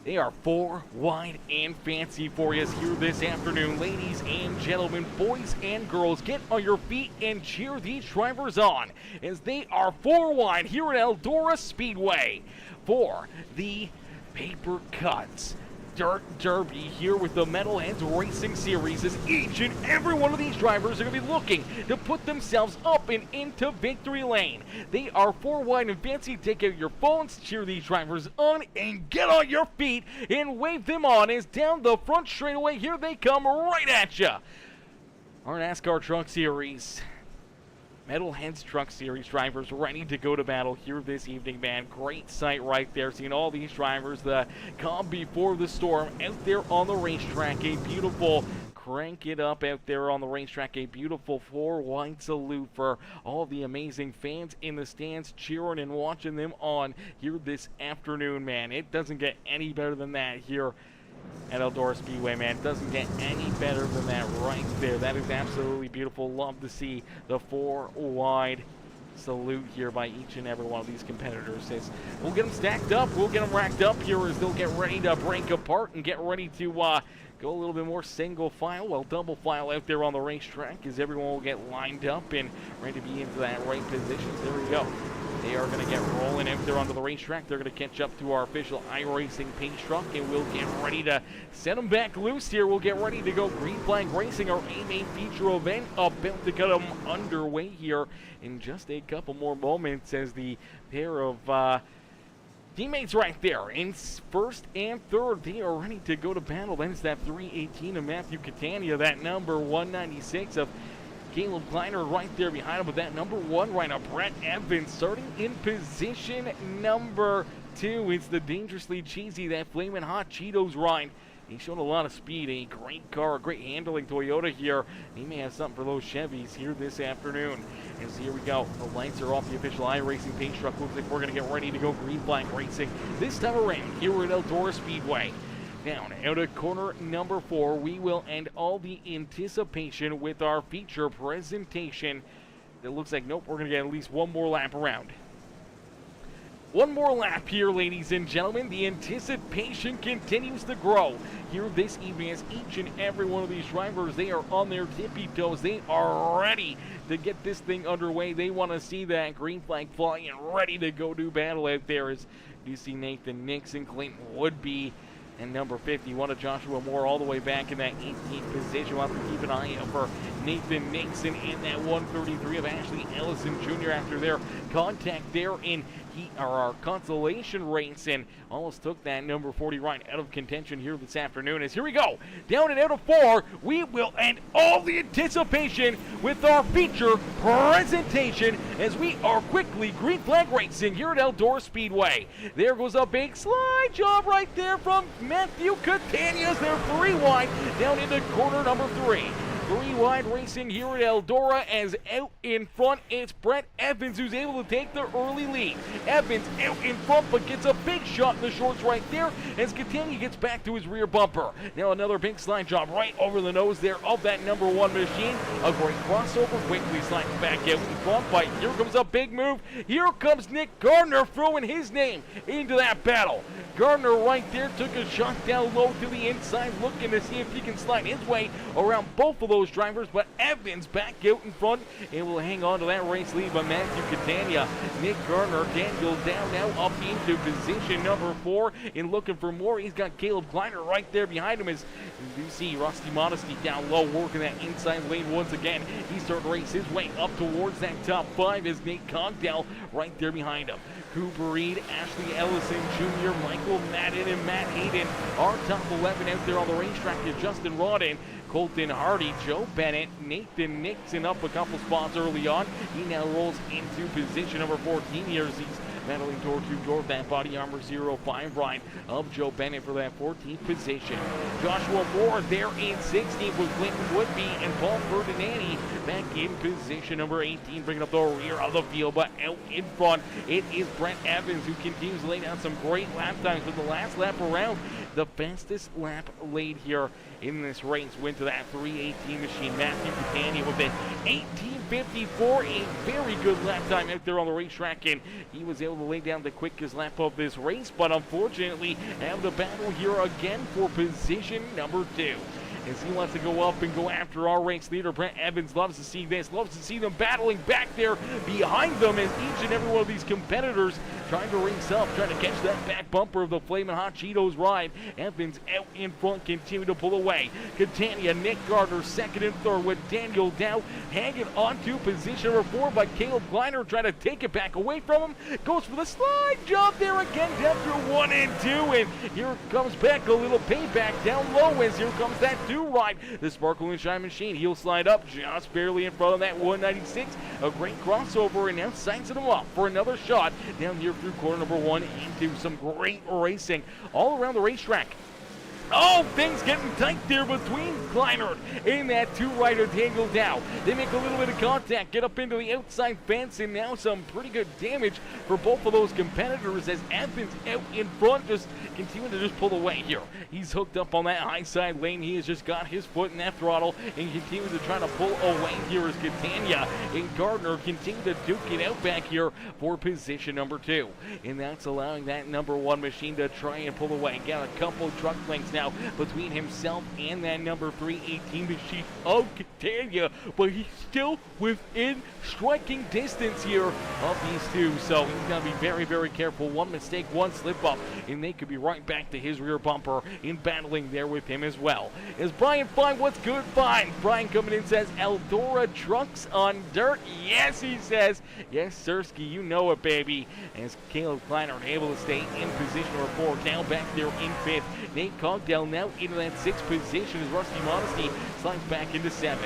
They are 4 wide and fancy for you here this afternoon. Ladies and gentlemen, boys and girls, get on your feet and cheer these drivers on as they are 4 wide here at Eldora Speedway for the Paper Cuts Dirt Derby here with the Metalheads Racing Series, as each and every one of these drivers are going to be looking to put themselves up and into victory lane. They are 4 wide and fancy. Take out your phones, cheer these drivers on, and get on your feet and wave them on as down the front straightaway, here they come right at you. Our NASCAR Truck Series, Metalheads Truck Series drivers ready to go to battle here this evening, man. Great sight right there, seeing all these drivers, the calm before the storm, out there on the racetrack. A beautiful crank it up out there on the racetrack. A beautiful 4 wide salute for all the amazing fans in the stands cheering and watching them on here this afternoon, man. It doesn't get any better than that here at Eldora Speedway, man. It doesn't get any better than that right there. That is absolutely beautiful. Love to see the 4 wide salute here by each and every one of these competitors. As we'll get them stacked up, we'll get them racked up here as they'll get ready to break apart and get ready to go a little bit more single file, well, double file out there on the racetrack, as everyone will get lined up and ready to be into that right position. There we go. They are going to get rolling out there onto the racetrack. They're going to catch up to our official iRacing pace truck, and we'll get ready to send them back loose here. We'll get ready to go Green Flag Racing, our A-Main feature event, about to get them underway here in just a couple more moments, as the pair of teammates right there in first and third, they are ready to go to battle. Then it's that 318 of Matthew Catania, that number 196 of Caleb Kleiner right there behind him with that number 1 right now. Brett Evans starting in position number 2. It's the dangerously cheesy, that flaming hot Cheetos ride. He showed a lot of speed, a great car, a great handling Toyota here. He may have something for those Chevys here this afternoon. As here we go, the lights are off the official iRacing pace truck. Looks like we're going to get ready to go Green Flag Racing this time around here at Eldora Speedway. Down out of corner number 4, we will end all the anticipation with our feature presentation. It looks like, nope, we're going to get at least one more lap around. One more lap here, ladies and gentlemen. The anticipation continues to grow here this evening, as each and every one of these drivers, they are on their tippy toes. They are ready to get this thing underway. They want to see that green flag flying and ready to go do battle out there, as you see Nathan Nixon, Clinton Woodby, and number 51 of Joshua Moore all the way back in that 18th position. We'll have to keep an eye out for Nathan Nixon and that 133 of Ashley Ellison Jr. after their contact there in our consolation race, and almost took that number 40 right out of contention here this afternoon. As here we go, down and out of 4, we will end all the anticipation with our feature presentation as we are quickly Green Flag Racing here at Eldora Speedway. There goes a big slide job right there from Matthew Catania. They're 3 wide down into corner number 3. 3 wide racing here at Eldora, as out in front it's Brett Evans who's able to take the early lead. Evans out in front, but gets a big shot in the shorts right there as Catania gets back to his rear bumper. Now another big slide job right over the nose there of that number 1 machine. A great crossover, quickly sliding back out in front, but here comes a big move. Here comes Nick Gardner throwing his name into that battle. Gardner right there took a shot down low to the inside, looking to see if he can slide his way around both of those those drivers, but Evans back out in front and will hang on to that race lead. But Matthew Catania, Nick Garner, Daniel down now up into position number 4 and looking for more. He's got Caleb Kleiner right there behind him as you do see Rusty Modesty down low working that inside lane once again. He's starting to race his way up towards that top 5 as Nate Cogdell right there behind him. Cooper Reed, Ashley Ellison Jr., Michael Madden, and Matt Hayden are top 11 out there on the racetrack. Is Justin Rodden, Colton Hardy, Joe Bennett, Nathan Nixon up a couple spots early on. He now rolls into position number 14 here as he's battling door-to-door that body armor 05 ride of Joe Bennett for that 14th position. Joshua Moore there in 16th with Clinton Woodby and Paul Ferdinandi back in position number 18, bringing up the rear of the field, but out in front it is Brent Evans who continues to lay down some great lap times with the last lap around. The fastest lap laid here in this race went to that 3:18 machine. Matthew Catania with an 18:54, a very good lap time out there on the racetrack, and he was able to lay down the quickest lap of this race, but unfortunately have the battle here again for position number 2. As he wants to go up and go after our race leader, Brent Evans loves to see this, loves to see them battling back there behind them as each and every one of these competitors trying to race up, trying to catch that back bumper of the Flamin' Hot Cheetos ride. Evans out in front, continue to pull away. Catania, Nick Gardner, second and third with Daniel Dow hanging on to position number 4, but Caleb Kleiner trying to take it back away from him. Goes for the slide job there again down through 1 and 2, and here comes back a little payback down low as here comes that 2 ride. The Sparkle and Shine machine, he'll slide up just barely in front of that 196. A great crossover, and now signs him up for another shot down here through corner number 1 into some great racing all around the racetrack. Oh, things getting tight there between Kleiner and that 2-rider Daniel Dow. They make a little bit of contact, get up into the outside fence, and now some pretty good damage for both of those competitors as Evans out in front just continuing to just pull away here. He's hooked up on that high side lane. He has just got his foot in that throttle and continues to try to pull away here as Catania and Gardner continue to duke it out back here for position number 2. And that's allowing that number 1 machine to try and pull away. Got a couple truck lengths now between himself and that number 318 machine of Catania, but he's still within striking distance here of these two, so he's got to be very, very careful. One mistake, one slip up, and they could be right back to his rear bumper in battling there with him as well. Is Brian fine? What's good? Fine. Brian coming in says, Eldora Trucks on dirt. Yes, he says. Yes, Sirski, you know it, baby. As Caleb Kleiner able to stay in position number 4, now back there in 5th. Nate Cogdell now into that 6th position as Rusty Modesty slides back into 7th.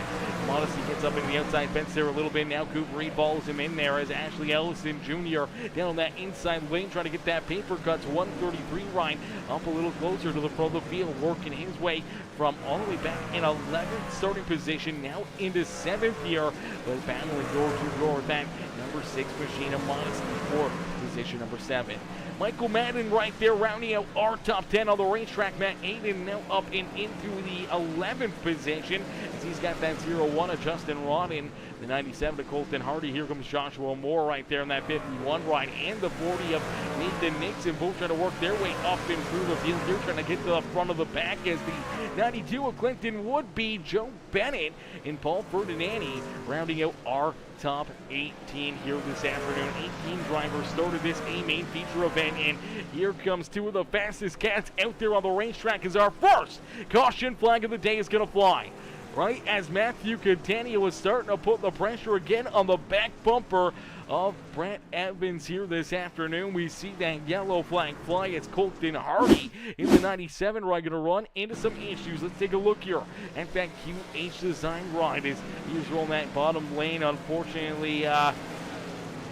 Modesty gets up in the outside fence there a little bit. Now Cooper Reed follows him in there as Ashley Ellison Jr. down on that inside lane trying to get that paper cuts 133 ride up a little closer to the front of the field, working his way from all the way back in 11th starting position now into 7th here, but battling door to door with that number 6 machine of Modesty for position number 7. Michael Madden right there rounding out our top 10 on the racetrack. Matt Aiden now up and into the 11th position as he's got that 0-1 of Justin Rodden. The 97 to Colton Hardy. Here comes Joshua Moore right there in that 51 ride, and the 40 of Nathan Nixon, both trying to work their way up and through the field here, trying to get to the front of the pack as the 92 of Clinton would be Joe Bennett and Paul Ferdinandi rounding out our top 18 here this afternoon. 18 drivers started this main feature event, and here comes 2 of the fastest cats out there on the racetrack as our first caution flag of the day is going to fly. Right as Matthew Catania was starting to put the pressure again on the back bumper of Brent Evans here this afternoon, we see that yellow flag fly. It's Colton Hardy in the 97 ride going to run into some issues. Let's take a look here at that QH design ride as he's rolling that bottom lane. Unfortunately,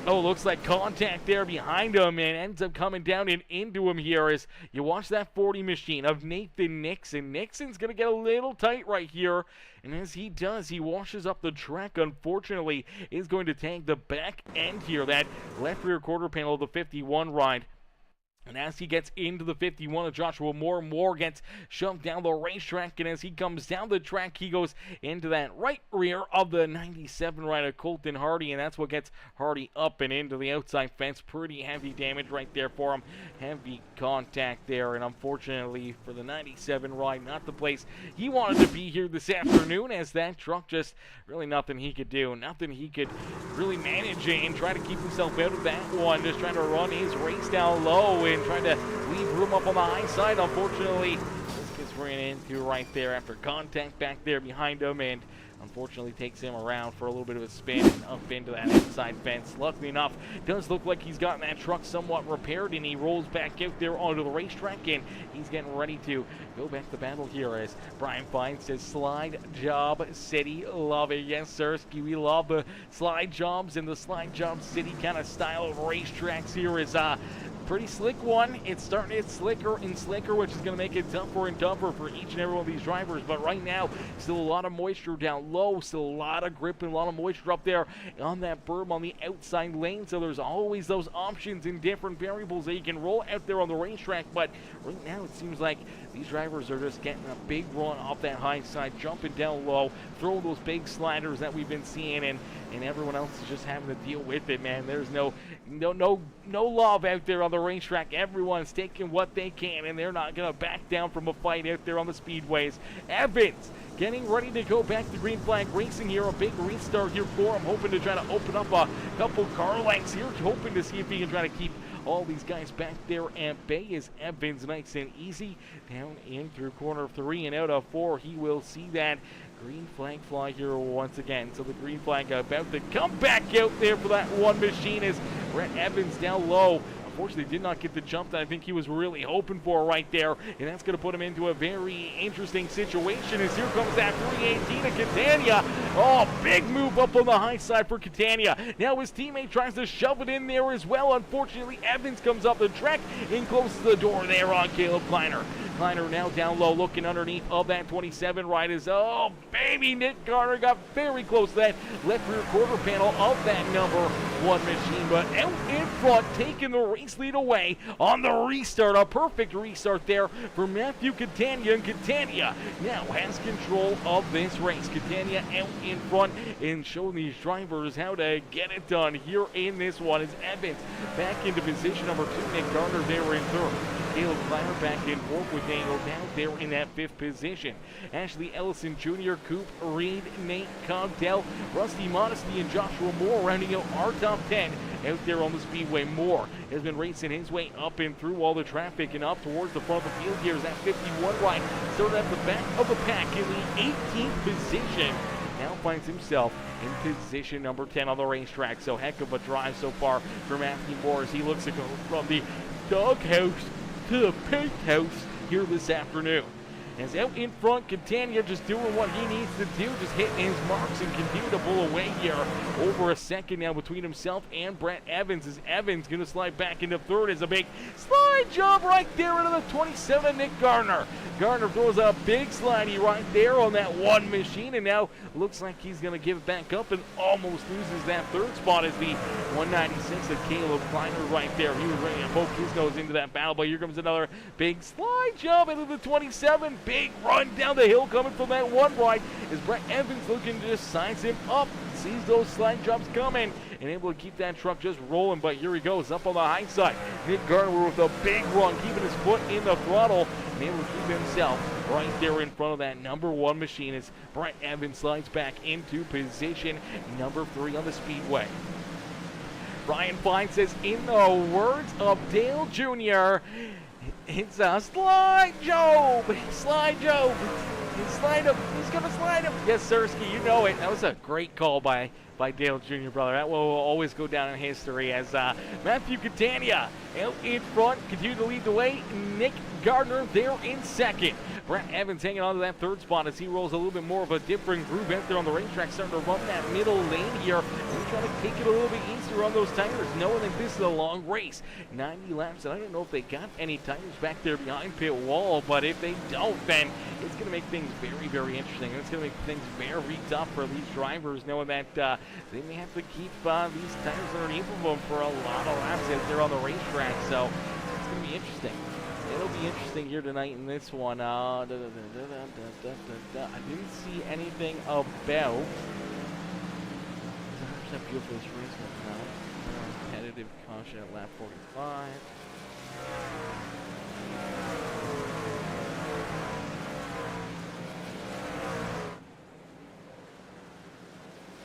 looks like contact there behind him and ends up coming down and into him here as you watch that 40 machine of Nathan Nixon. Nixon's going to get a little tight right here, and as he does, he washes up the track. Unfortunately, is going to tank the back end here, that left rear quarter panel of the 51 ride. And as he gets into the 51 of Joshua Moore gets shoved down the racetrack, and as he comes down the track, he goes into that right rear of the 97 rider Colton Hardy, and that's what gets Hardy up and into the outside fence. Pretty heavy damage right there for him. Heavy contact there, and unfortunately for the 97 ride, not the place he wanted to be here this afternoon, as that truck just really nothing he could do. Nothing he could really manage and try to keep himself out of that one. Just trying to run his race down low and trying to leave room up on the high side. Unfortunately, this gets ran into right there after contact back there behind him, and unfortunately takes him around for a little bit of a spin and up into that inside fence. Luckily enough, does look like he's gotten that truck somewhat repaired, and he rolls back out there onto the racetrack, and he's getting ready to go back to battle here, as Brian Fine says, slide job city, love it. Yes, Sirski, we love the slide jobs and the slide job city kind of style of racetracks here. Is pretty slick one. It's starting to get slicker and slicker, which is going to make it tougher and tougher for each and every one of these drivers. But right now, still a lot of moisture down low, still a lot of grip and a lot of moisture up there on that berm on the outside lane. So there's always those options and different variables that you can roll out there on the racetrack. But right now, it seems like these drivers are just getting a big run off that high side, jumping down low, throwing those big sliders that we've been seeing, and everyone else is just having to deal with it, man. There's no love out there on the racetrack. Everyone's taking what they can, and they're not going to back down from a fight out there on the speedways. Evans getting ready to go back to green flag racing here. A big restart here for him, hoping to try to open up a couple car lengths here, hoping to see if he can try to keep all these guys back there at bay. Is Evans nice and easy down in through corner 3 and out of 4. He will see that green flag fly here once again. So the green flag about to come back out there for that one machine as Brett Evans down low. Unfortunately, did not get the jump that I think he was really hoping for right there, and that's going to put him into a very interesting situation as here comes that 318 of Catania. Oh, big move up on the high side for Catania. Now his teammate tries to shove it in there as well. Unfortunately, Evans comes up the track and closes the door there on Caleb Kleiner. Kleiner now down low, looking underneath of that 27 ride is, oh baby, Nick Garner got very close to that left rear quarter panel of that number 1 machine, but out in front, taking the race lead away on the restart. A perfect restart there for Matthew Catania, and Catania now has control of this race. Catania out in front and showing these drivers how to get it done here in this one. Is Evans back into position number 2, Nick Garner there in third. Caleb Kleiner back in fourth with Daniel down there in that 5th position. Ashley Ellison Jr., Coop Reed, Nate Cogdell, Rusty Modesty, and Joshua Moore rounding out our top 10 out there on the speedway. Moore has been racing his way up and through all the traffic and up towards the front of the field here as that 51 ride started at the back of the pack in the 18th position. Now finds himself in position number 10 on the racetrack. So heck of a drive so far for Matthew Moore as he looks to go from the doghouse to the penthouse here this afternoon. As out in front, Catania just doing what he needs to do, just hitting his marks and continue to pull away here. Over a second now between himself and Brett Evans, as Evans going to slide back into third as a big slide job right there into the 27, Nick Garner. Garner throws a big slidey right there on that 1 machine, and now looks like he's going to give it back up and almost loses that 3rd spot as the 196 of Caleb Kleiner right there. He was ready to poke his nose into that battle, but here comes another big slide job into the 27. Big run down the hill coming from that 1 ride as Brett Evans looking to just size him up, sees those slide jobs coming, and able to keep that truck just rolling. But here he goes up on the high side. Nick Garner with a big run, keeping his foot in the throttle, and able to keep himself right there in front of that number 1 machine as Brett Evans slides back into position number 3 on the speedway. Brian Fine says, in the words of Dale Jr., it's a slide job! Slide job! Slide him! He's gonna slide him! Yes, Sirski, you know it. That was a great call by Dale Jr., brother. That will always go down in history as Matthew Catania out in front, continue to lead the way. Nick Gardner there in second. Brett Evans hanging on to that 3rd spot as he rolls a little bit more of a different groove out there on the racetrack, starting to run that middle lane here. We're trying to take it a little bit easier on those tires, knowing that this is a long race. 90 laps, and I don't know if they got any tires back there behind pit wall, but if they don't, then it's going to make things very, very interesting. And it's going to make things very tough for these drivers, knowing that they may have to keep these tires underneath of them for a lot of laps out there on the racetrack. So it's going to be interesting. It'll be interesting here tonight in this one. I didn't see anything about 100% fuel for this race right now. Competitive caution at lap 45.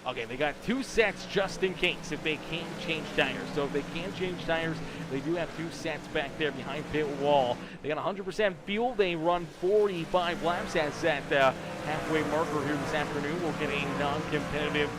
Okay, they got 2 sets just in case if they can't change tires. So if they can't change tires, they do have 2 sets back there behind pit wall. They got 100% fuel. They run 45 laps as that halfway marker here this afternoon. We'll get a non-competitive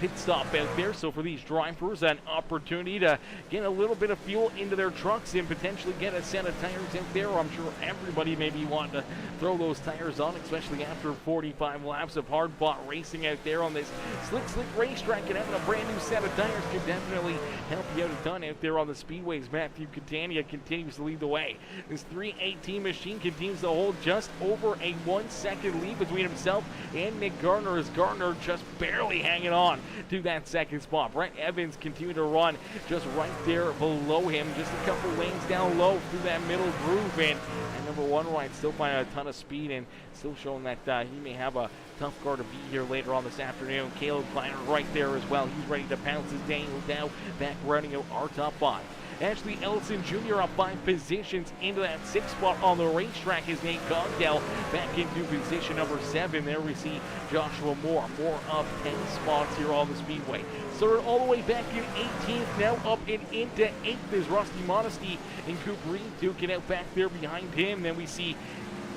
pit stop out there. So for these drivers, an opportunity to get a little bit of fuel into their trucks and potentially get a set of tires out there. I'm sure everybody may be wanting to throw those tires on, especially after 45 laps of hard-fought racing out there on this slick racetrack. And having a brand new set of tires could definitely help you out a ton out there on the speedways. Matthew Catania continues to lead the way. This 318 machine continues to hold just over a 1-second lead between himself and Nick Gardner, as Gardner just barely hanging on to that second spot. Brent Evans continuing to run just right there below him, just a couple lanes down low through that middle groove, and number 1 right still finding a ton of speed and still showing that he may have a tough car to beat here later on this afternoon. Caleb Kleiner right there as well. He's ready to pounce his Daniel Dow back rounding out our top 5. Ashley Ellison Jr. up 5 positions into that 6th spot on the racetrack is Nate Cogdell back into position number 7. There we see Joshua Moore up 10 spots here on the speedway. Third all the way back in 18th, now up and into 8th is Rusty Modesty and Coop Reed duking out back there behind him. Then we see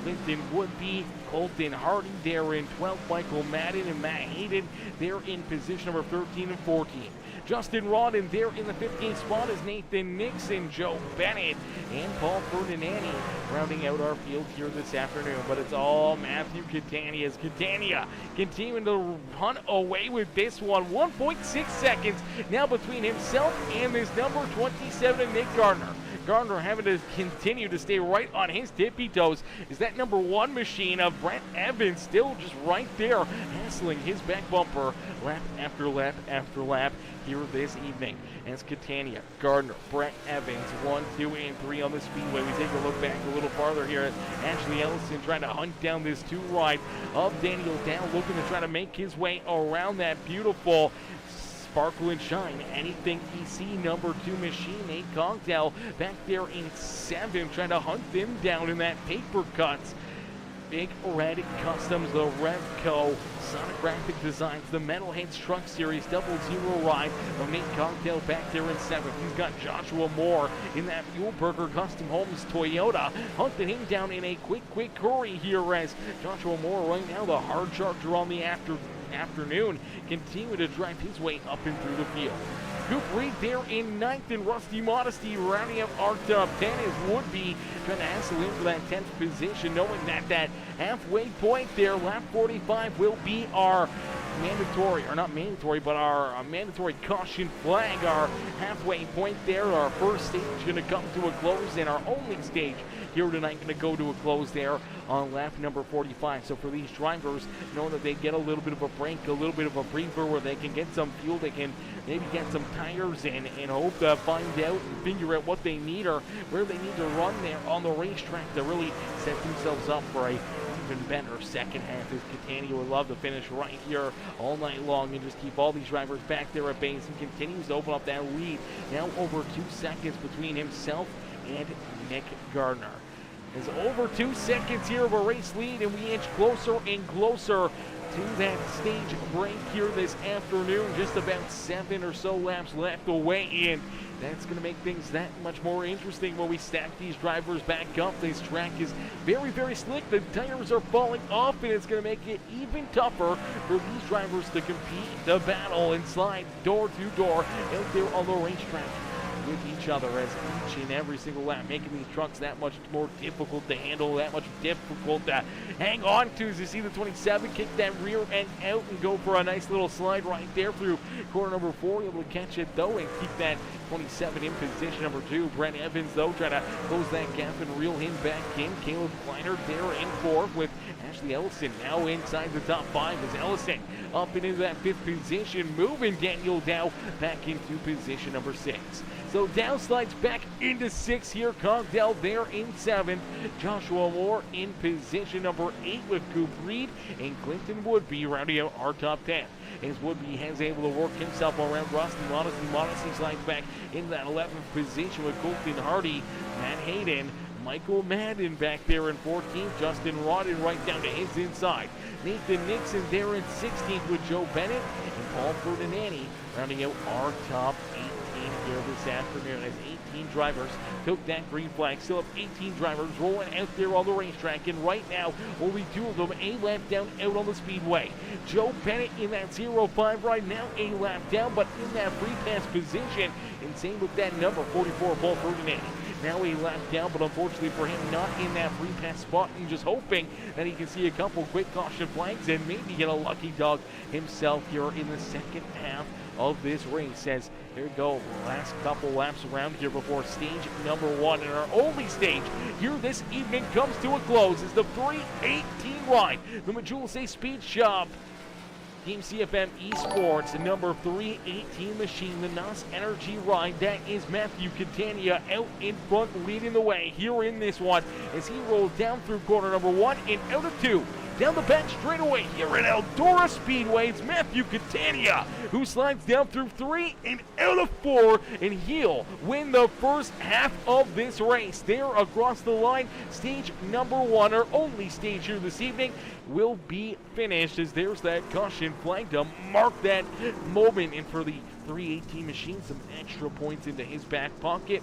Clinton Woodby, Colton Hardy there in 12th, Michael Madden and Matt Hayden there in position number 13 and 14. Justin Rodden there in the 15th spot is Nathan Nixon, Joe Bennett, and Paul Ferdinandi rounding out our field here this afternoon. But it's all Matthew Catania's. Catania continuing to run away with this one. 1.6 seconds now between himself and this number 27, Nick Gardner. Gardner having to continue to stay right on his tippy toes is that number 1 machine of Brent Evans still just right there hassling his back bumper lap after lap after lap here this evening. As Catania, Gardner, Brent Evans, 1, 2, and 3 on the speedway. We take a look back a little farther here at Ashley Ellison trying to hunt down this 2 ride of Daniel Dow, looking to try to make his way around that beautiful Sparkle and Shine Anything EC number 2 machine. Nate Cogdell back there in 7th, trying to hunt them down in that paper cuts. Big Red Customs, the Revco, Sonic Graphic Designs, the Metalheads Truck Series 00 ride of Nate Cogdell back there in 7th. He's got Joshua Moore in that Muehlberger Custom Homes Toyota, hunting him down in a quick hurry here as Joshua Moore right now the hard charger on the afternoon, continue to drive his way up and through the field. Coop Reed there in 9th, and Rusty Modesty rounding up our top 10 is Woodby trying to hassle him for that 10th position, knowing that that halfway point there, lap 45, will be our mandatory, or not mandatory, but our mandatory caution flag, our halfway point there. Our first stage going to come to a close, and our only stage here tonight going to go to a close there on lap number 45. So for these drivers, knowing that they get a little bit of a break, a little bit of a breather where they can get some fuel, they can maybe get some tires in and hope to find out and figure out what they need or where they need to run there on the racetrack to really set themselves up for a even better second half. As Catania would love to finish right here all night long and just keep all these drivers back there at base, and continues to open up that lead. Now over 2 seconds between himself and Nick Gardner. It's over 2 seconds here of a race lead, and we inch closer and closer to that stage break here this afternoon. Just about 7 or so laps left away in. That's going to make things that much more interesting when we stack these drivers back up. This track is very slick. The tires are falling off, and it's going to make it even tougher for these drivers to compete, to battle, and slide door to door out there on the racetrack with each other, as each and every single lap making these trucks that much more difficult to handle, that much difficult to hang on to. As you see the 27 kick that rear end out and go for a nice little slide right there through corner number 4, able to catch it though and keep that 27 in position number 2. Brent Evans though trying to close that gap and reel him back in. Caleb Kleiner there in 4th, with Ashley Ellison now inside the top 5 as Ellison up into that 5th position, moving Daniel Dow back into position number 6. So down slides back into 6th here. Cogdell there in 7th. Joshua Moore in position number 8 with Coop Reed and Clinton Woodby rounding out our top 10. As Woodby has able to work himself around Rusty Modesty. Modesty slides back in that 11th position with Colton Hardy, Matt Hayden, Michael Madden back there in 14th. Justin Rodden right down to his inside. Nathan Nixon there in 16th with Joe Bennett and Paul Ferdinandi rounding out our top 18 here this afternoon as 18 drivers took that green flag. Still have 18 drivers rolling out there on the racetrack, and right now only 2 of them a lap down out on the speedway. Joe Bennett in that 0-5 right now, a lap down, but in that free pass position, and same with that number 44, Paul Ferdinandi. Now a lap down, but unfortunately for him, not in that free pass spot, and just hoping that he can see a couple quick caution flags and maybe get a lucky dog himself here in the second half of this race. As here we go, last couple laps around here before stage number 1, and our only stage here this evening comes to a close is the 3:18 ride. The Majula Say Speed Shop Team CFM Esports, the number 318 machine, the NOS Energy ride. That is Matthew Catania out in front, leading the way here in this one as he rolls down through corner number 1 and out of 2. Down the back straightaway here at Eldora Speedway, it's Matthew Catania who slides down through 3 and out of 4, and he'll win the first half of this race. There across the line, stage number 1, our only stage here this evening, will be finished as there's that caution flag to mark that moment. And for the 318 machine, some extra points into his back pocket.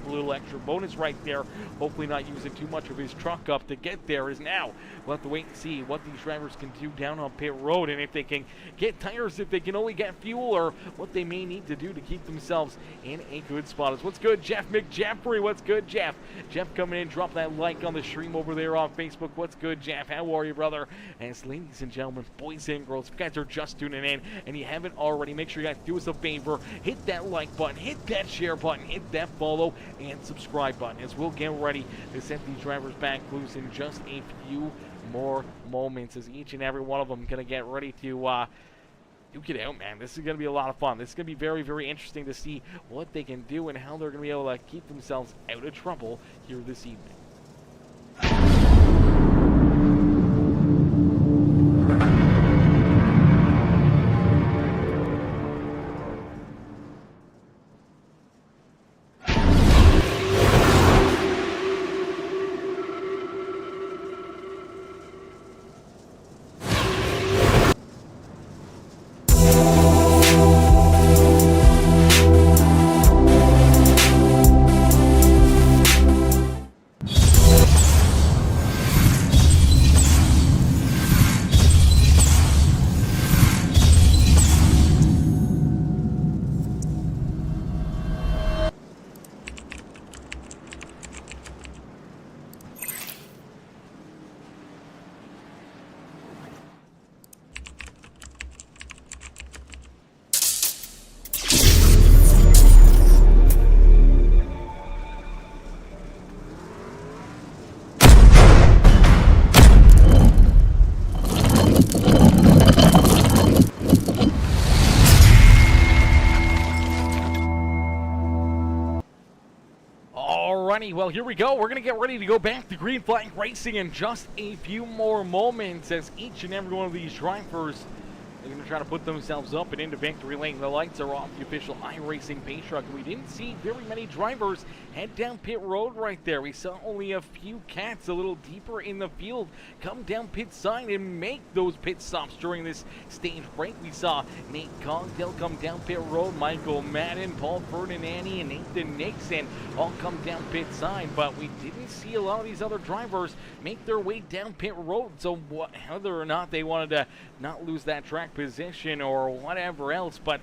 A little extra bonus right there. Hopefully not using too much of his truck up to get there. Is now we'll have to wait and see what these drivers can do down on pit road, and if they can get tires, if they can only get fuel, or what they may need to do to keep themselves in a good spot. What's good, Jeff McJeffrey? What's good, Jeff? Jeff coming in, drop that like on the stream over there on Facebook. What's good, Jeff? How are you, brother? And ladies and gentlemen, boys and girls, if you guys are just tuning in and you haven't already, make sure you guys do us a favor, hit that like button, hit that share button, hit that follow and subscribe button, as we'll get ready to set these drivers back loose in just a few more moments, as each and every one of them going to get ready to duke it out, man. This is going to be a lot of fun. This is going to be very, very interesting to see what they can do and how they're going to be able to keep themselves out of trouble here this evening. Well, here we go. We're going to get ready to go back to green flag racing in just a few more moments, as each and every one of these drivers are going to try to put themselves up and into victory lane. The lights are off the official iRacing pace truck. We didn't see very many drivers head down pit road right there. We saw only a few cats a little deeper in the field come down pit side and make those pit stops during this stage break. We saw Nate Cogdell come down pit road, Michael Madden, Paul Ferdinandi, and Nathan Nixon all come down pit side, but we didn't see a lot of these other drivers make their way down pit road. So whether or not they wanted to not lose that track position or whatever else, but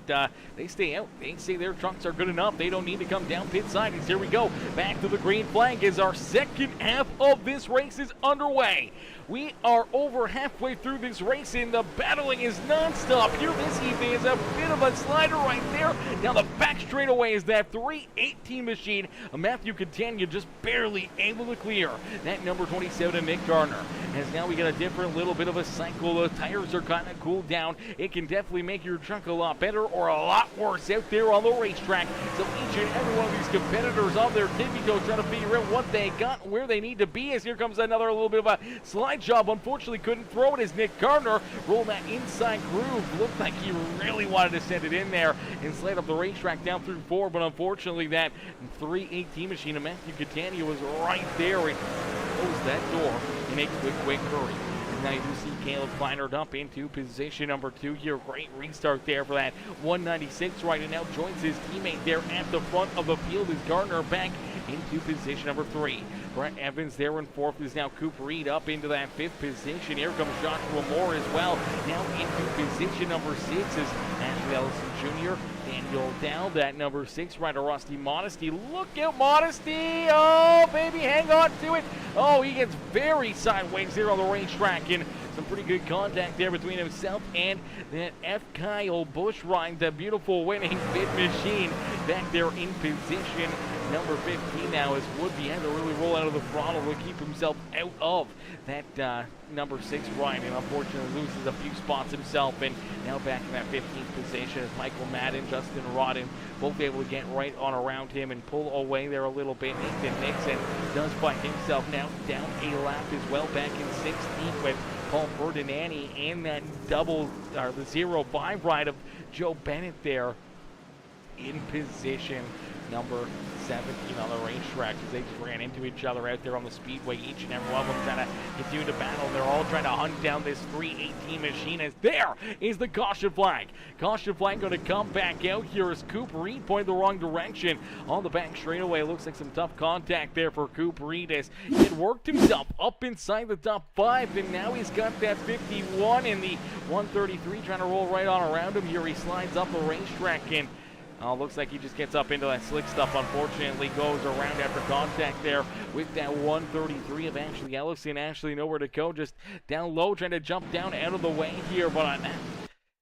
they stay out. They say their trucks are good enough. They don't need to come down pit side. Here we go. Back to the green flag as our second half of this race is underway. We are over halfway through this race, and the battling is non-stop. Here this evening is a bit of a slider right there. Now the back straightaway is that 318 machine. Matthew Catania just barely able to clear that number 27 Nick Garner. As now we get a different little bit of a cycle. The tires are kind of cooled down. It can definitely make your truck a lot better or a lot worse out there on the racetrack. So each and every one of these competitors on their tippy toe trying to figure out what they got, where they need to be. As here comes another little bit of a slide job. Unfortunately couldn't throw it as Nick Garner rolled that inside groove. Looked like he really wanted to send it in there and slide up the racetrack down through 4, but unfortunately that 318 machine of Matthew Catania was right there and closed that door in a quick hurry. And now you do see Caleb Kleinert up into position number 2 here. Great restart there for that 196 right, and now joins his teammate there at the front of the field as Gardner back into position number 3. Brett Evans there in 4th is now Coop Reed up into that 5th position. Here comes Joshua Moore as well. Now into position number 6 is Ashley Ellison Jr. Daniel Dow, that number 6 rider, Rusty Modesty. Look out, Modesty! Oh, baby, hang on to it. Oh, he gets very sideways there on the racetrack, and some pretty good contact there between himself and that F. Kyle Bushride, the beautiful winning fit machine back there in position number 15 now, as Woodby had to really roll out of the throttle to keep himself out of that number 6 ride, and unfortunately loses a few spots himself, and now back in that 15th position as Michael Madden, Justin Rodden both able to get right on around him and pull away there a little bit. Nathan Nixon does find himself now down a lap as well, back in 16th with Paul Ferdinandi and that the 0-5 ride of Joe Bennett there in position number 17 on the racetrack, as they just ran into each other out there on the speedway. Each and every one of them trying to continue to battle. They're all trying to hunt down this 318 machine, as there is the caution flag. Caution flag going to come back out here as Coop Reed pointed the wrong direction on the back straightaway. Looks like some tough contact there for Coop Reed as he had worked himself up inside the top 5, and now he's got that 51 in the 133 trying to roll right on around him here. He slides up the racetrack and looks like he just gets up into that slick stuff. Unfortunately, goes around after contact there with that 133 of Ashley Ellison. Ashley nowhere to go, just down low, trying to jump down out of the way here. But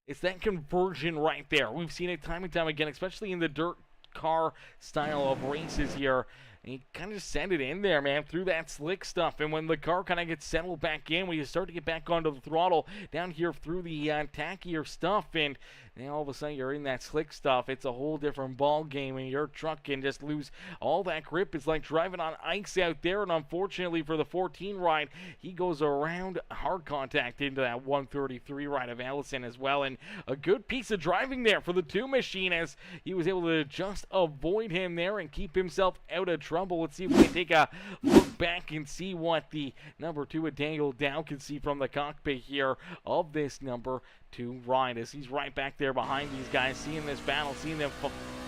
it's that conversion right there. We've seen it time and time again, especially in the dirt car style of races here. And you kind of just send it in there, man, through that slick stuff. And when the car kind of gets settled back in, when you start to get back onto the throttle down here through the tackier stuff, and then all of a sudden you're in that slick stuff, it's a whole different ball game, and your truck can just lose all that grip. It's like driving on ice out there, and unfortunately for the 14 ride, he goes around hard contact into that 133 ride of Ellison as well. And a good piece of driving there for the 2 machine, as he was able to just avoid him there and keep himself out of trouble. Let's see if we can take a look back and see what the number 2 of Daniel Dow can see from the cockpit here of this number 2 ride, as he's right back there behind these guys, seeing this battle, seeing them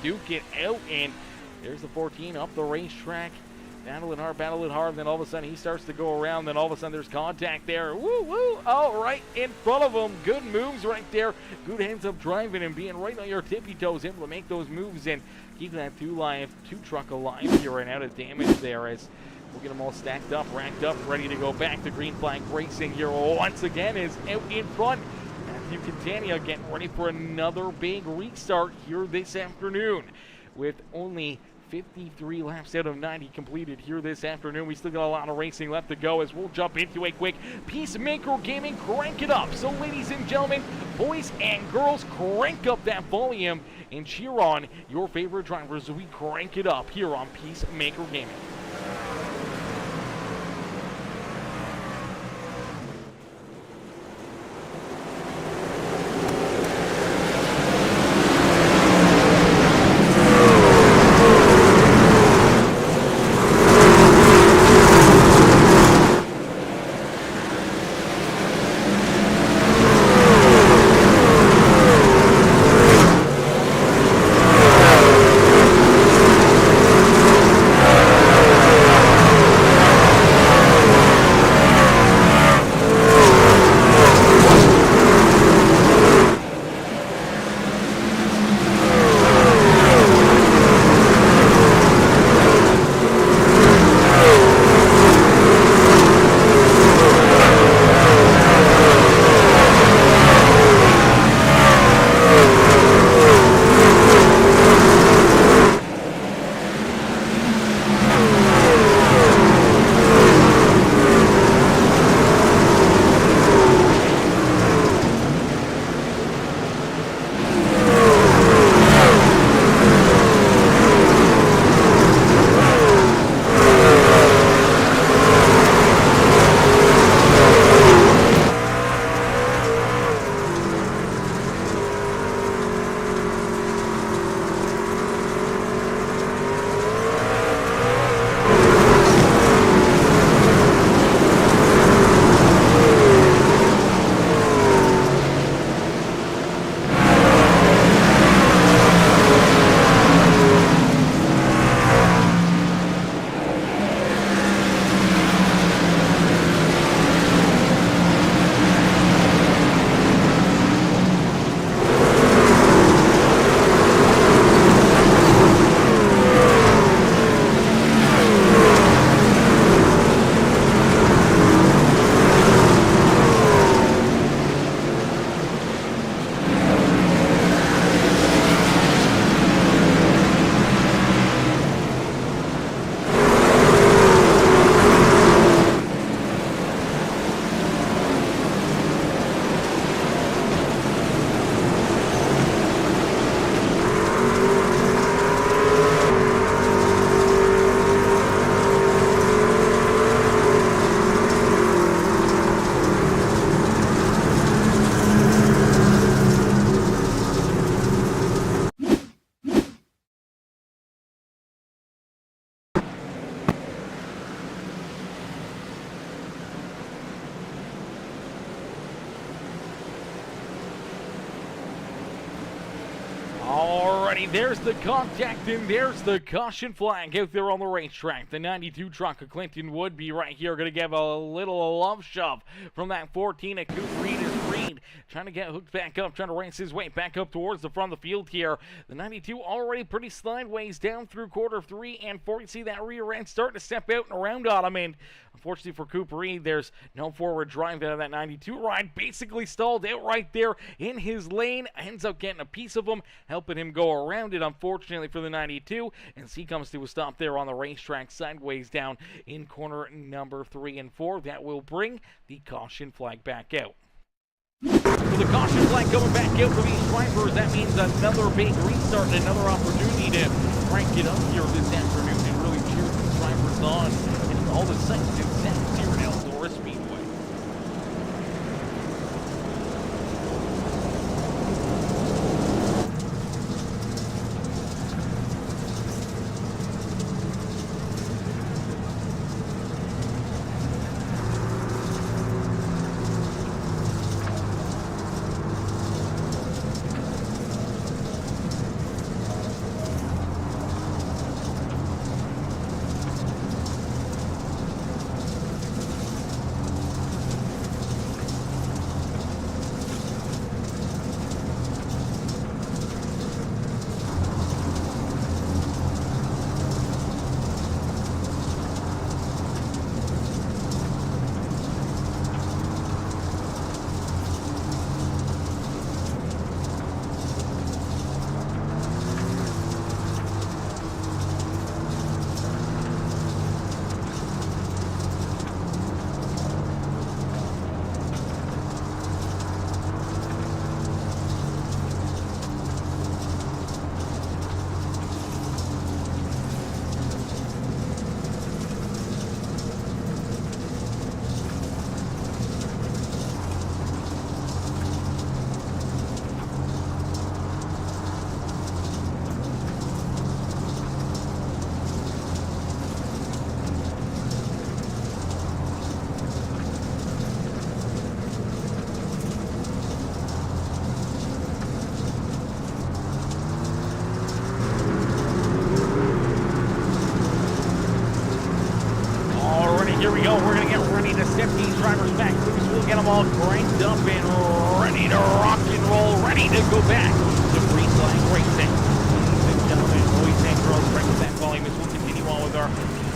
duke it out. And there's the 14 up the racetrack, battling hard, and then all of a sudden he starts to go around, then all of a sudden there's contact there. Woo, all right in front of him. Good moves right there. Good hands-up driving and being right on your tippy toes, able to make those moves and keeping that 2 truck alive here and out of damage there, as we'll get them all stacked up, racked up, ready to go back. The green flag racing here once again is out in front. Matthew Catania getting ready for another big restart here this afternoon with only 53 laps out of 90 completed here this afternoon. We still got a lot of racing left to go, as we'll jump into a quick Peacemaker Gaming Crank It Up. So ladies and gentlemen, boys and girls, crank up that volume and cheer on your favorite drivers as we crank it up here on Peacemaker Gaming. Alrighty, there's the contact and there's the caution flag out there on the racetrack. The 92 truck of Clinton Woodby right here going to give a little love shove from that 14 of Coop Reed is Reed. Trying to get hooked back up, trying to race his way back up towards the front of the field here. The 92 already pretty sideways down through quarter 3 and 4. You see that rear end starting to step out and around on him. And unfortunately for Coop Reed, there's no forward drive out of that 92 ride. Basically stalled out right there in his lane. Ends up getting a piece of him, helping him go around it, unfortunately for the 92, as he comes to a stop there on the racetrack sideways down in corner number 3 and 4. That will bring the caution flag back out. So the caution flag coming back out for these drivers. That means another big restart and another opportunity to crank it up here this afternoon and really cheer these drivers on and all the sights and sounds here at Eldora Speedway. Here we go. We're going to get ready to step these drivers back loose. We'll get them all cranked up and ready to rock and roll, ready to go back to freestyle racing. Ladies and gentlemen, boys and girls, crank that volume as we'll continue on with our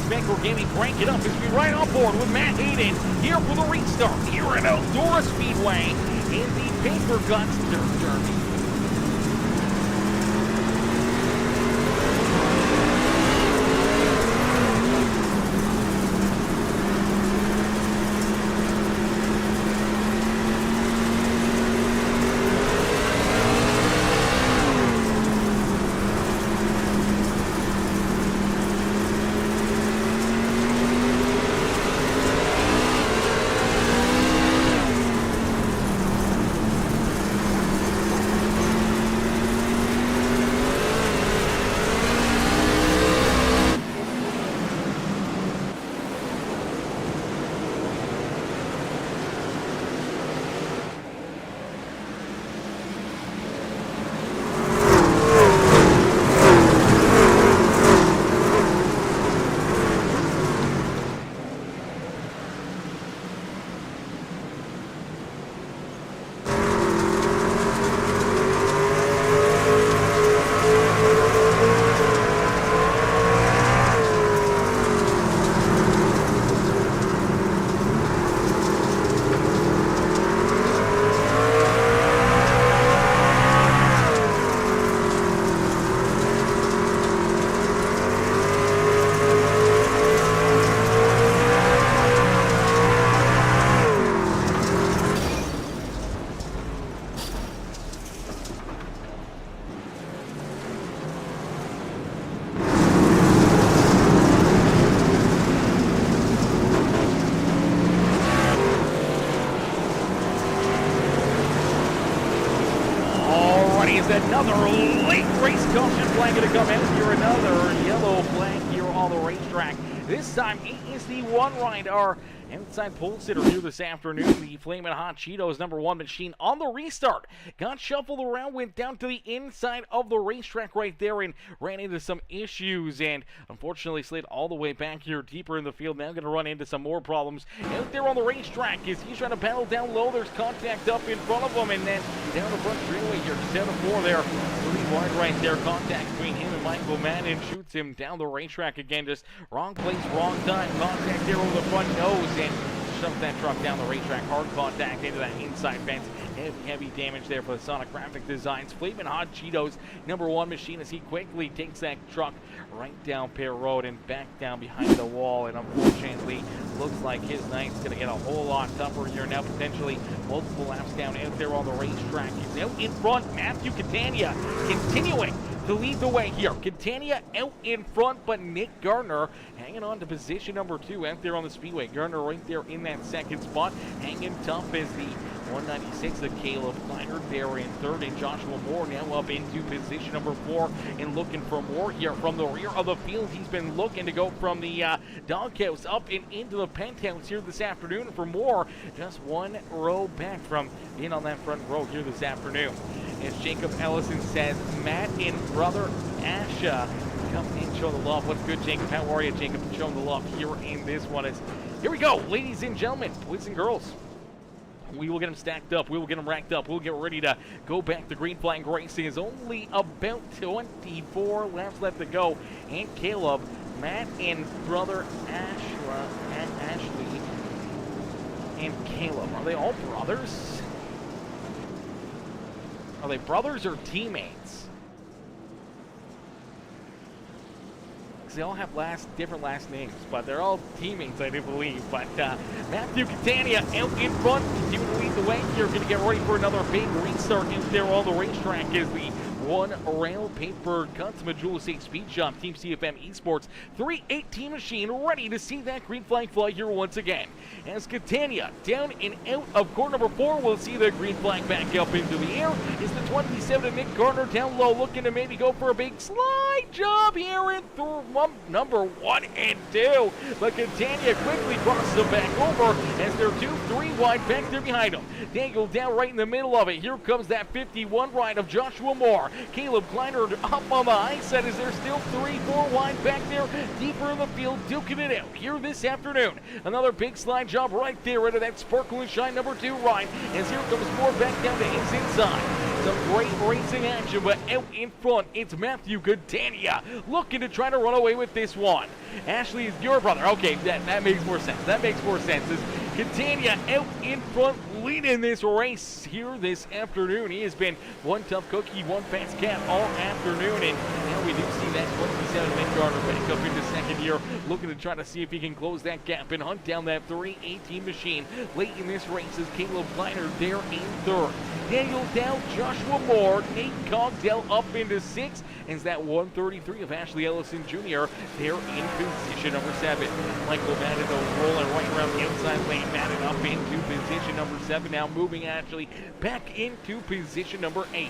Spanker Gaming Crank It Up as we ride on board with Matt Hayden here for the restart here at Eldora Speedway in the Paper Guts Dirt Derby. Is another late race caution flag going to come out here, another yellow flag here on the racetrack. This time it is the one rider Outside pole sitter here this afternoon, the Flamin' Hot Cheetos #1 machine on the restart. Got shuffled around, went down to the inside of the racetrack right there and ran into some issues and unfortunately slid all the way back here deeper in the field. Now going to run into some more problems out there on the racetrack as he's trying to battle down low. There's contact up in front of him and then down the front straightaway here, just down to 4 there. 3 wide right there, contact between him and Michael Madden shoots him down the racetrack again. Just wrong place, wrong time. Contact there over the front nose and shoved that truck down the racetrack. Hard contact into that inside fence. Heavy damage there for the Sonic Graphic Designs. Flamin' Hot Cheetos #1 machine as he quickly takes that truck right down Pier Road and back down behind the wall. And unfortunately, looks like his night's going to get a whole lot tougher here now. Potentially multiple laps down out there on the racetrack. He's out in front. Matthew Catania continuing to lead the way here. Catania out in front, but Nick Gardner hanging on to position #2 out there on the speedway. Gardner right there in that second spot, hanging tough as the 196 of Caleb Kleiner there in third, and Joshua Moore now up into position #4 and looking for more here from the rear of the field. He's been looking to go from the doghouse up and into the penthouse here this afternoon. For Moore, just 1 row back from being on that front row here this afternoon. As Jacob Ellison says, Matt and brother Asha come and show the love. What's good, Jacob? How are you, Jacob? Showing the love here in this one. Here we go, ladies and gentlemen, boys and girls. We will get them stacked up. We will get them racked up. We'll get ready to go back to green flag racing. Is only about 24 laps left to go. And Caleb, Matt, and brother Ashley, and Caleb. Are they all brothers? Are they brothers or teammates? They all have different last names, but they're all teammates, I do believe. But Matthew Catania out in front, continuing to lead the way here. Going to get ready for another big restart out there on the racetrack as the one rail paper consummate Jewel Estate Speed Shop Team CFM Esports 318 machine ready to see that green flag fly here once again. As Catania down and out of corner #4, we'll see the green flag back up into the air. Is the 27 of Nick Gardner down low, looking to maybe go for a big slide job here in #1 and 2. But Catania quickly crosses them back over as they're 2-3 wide back there behind them. Dangled down right in the middle of it. Here comes that 51 ride of Joshua Moore. Caleb Kleiner up on the high set as they're still 3-4 wide back there, deeper in the field, duking it out here this afternoon. Another big slide job right there into that Sparkle and Shine #2 ride, as here comes Moore back down to his inside. Some great racing action, but out in front, it's Matthew Catania looking to try to run away with this one. Ashley is your brother. Okay, that makes more sense. That makes more sense. As Catania out in front, leading this race here this afternoon. He has been one tough cookie, one fast cat all afternoon, and now we do see that 27 Nick Gardner back up into second here, looking to try to see if he can close that gap and hunt down that 318 machine. Late in this race is Caleb Kleiner there in third. Daniel Dow, Joshua Moore, Nate Cogdell up into 6, and that 133 of Ashley Ellison Jr. there in position #7. Michael Madden though rolling right around the outside lane. Madden up into position #7, now moving actually back into position #8.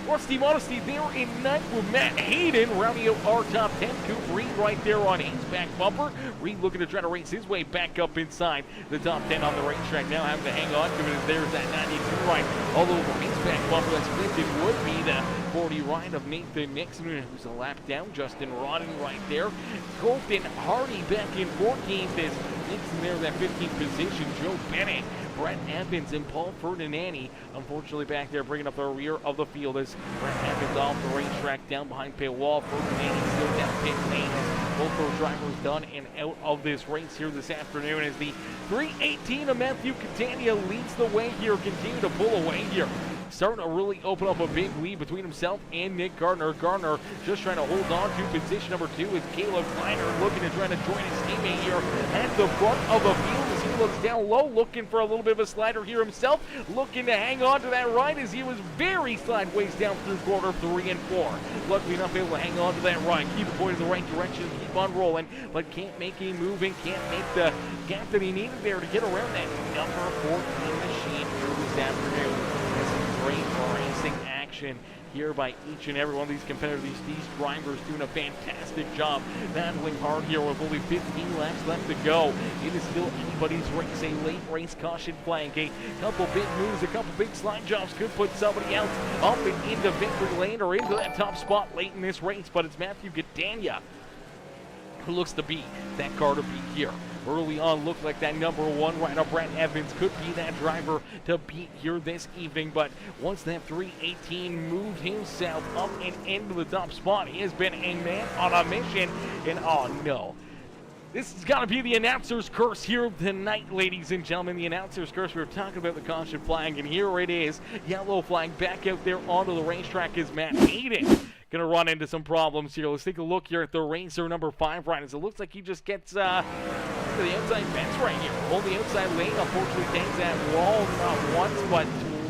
Rusty Modesty there in 9th with Matt Hayden rounding out our top 10. Coop Reed right there on his back bumper. Reed looking to try to race his way back up inside the top 10 on the racetrack. Now having to hang on to it as there's that 92 ride all over his back bumper. That's Clinton would be the 40 ride of Nathan Nixon, who's a lap down. Justin Rodden right there. Colton Hardy back in 14th as Nixon there in that 15th position. Joe Bennett, Brett Evans, and Paul Ferdinandi unfortunately back there bringing up the rear of the field as Brett Evans off the racetrack down behind pit wall. Ferdinandi still down pit lane as both those drivers done and out of this race here this afternoon as the 318 of Matthew Catania leads the way here, continue to pull away here. Starting to really open up a big lead between himself and Nick Gardner. Gardner just trying to hold on to position #2 with Caleb Kleiner looking to try to join his teammate here at the front of the field as he looks down low, looking for a little bit of a slider here himself, looking to hang on to that ride as he was very sideways down through quarter 3 and 4. Luckily enough able to hang on to that ride, keep it pointed in the right direction, keep on rolling, but can't make a move and can't make the gap that he needed there to get around that number 14 machine here this afternoon. Great racing action here by each and every one of these competitors. These drivers doing a fantastic job, battling hard here with only 15 laps left to go. It is still anybody's race, a late race caution flag. A couple big moves, a couple big slide jobs could put somebody else up and into victory lane or into that top spot late in this race, but it's Matthew Catania who looks to be that car to beat here. Early on, looked like that number one rider, Brett Evans, could be that driver to beat here this evening. But once that 318 moved himself up and into the top spot, he has been a man on a mission. And oh no, this has got to be the announcer's curse here tonight, ladies and gentlemen. The announcer's curse. We were talking about the caution flag, and here it is. Yellow flag back out there onto the racetrack is Matt Hayden. Gonna run into some problems here. Let's take a look here at the racer number 5 riders. It looks like he just gets to the outside fence right here. Hold the outside lane. Unfortunately, takes that wall not once but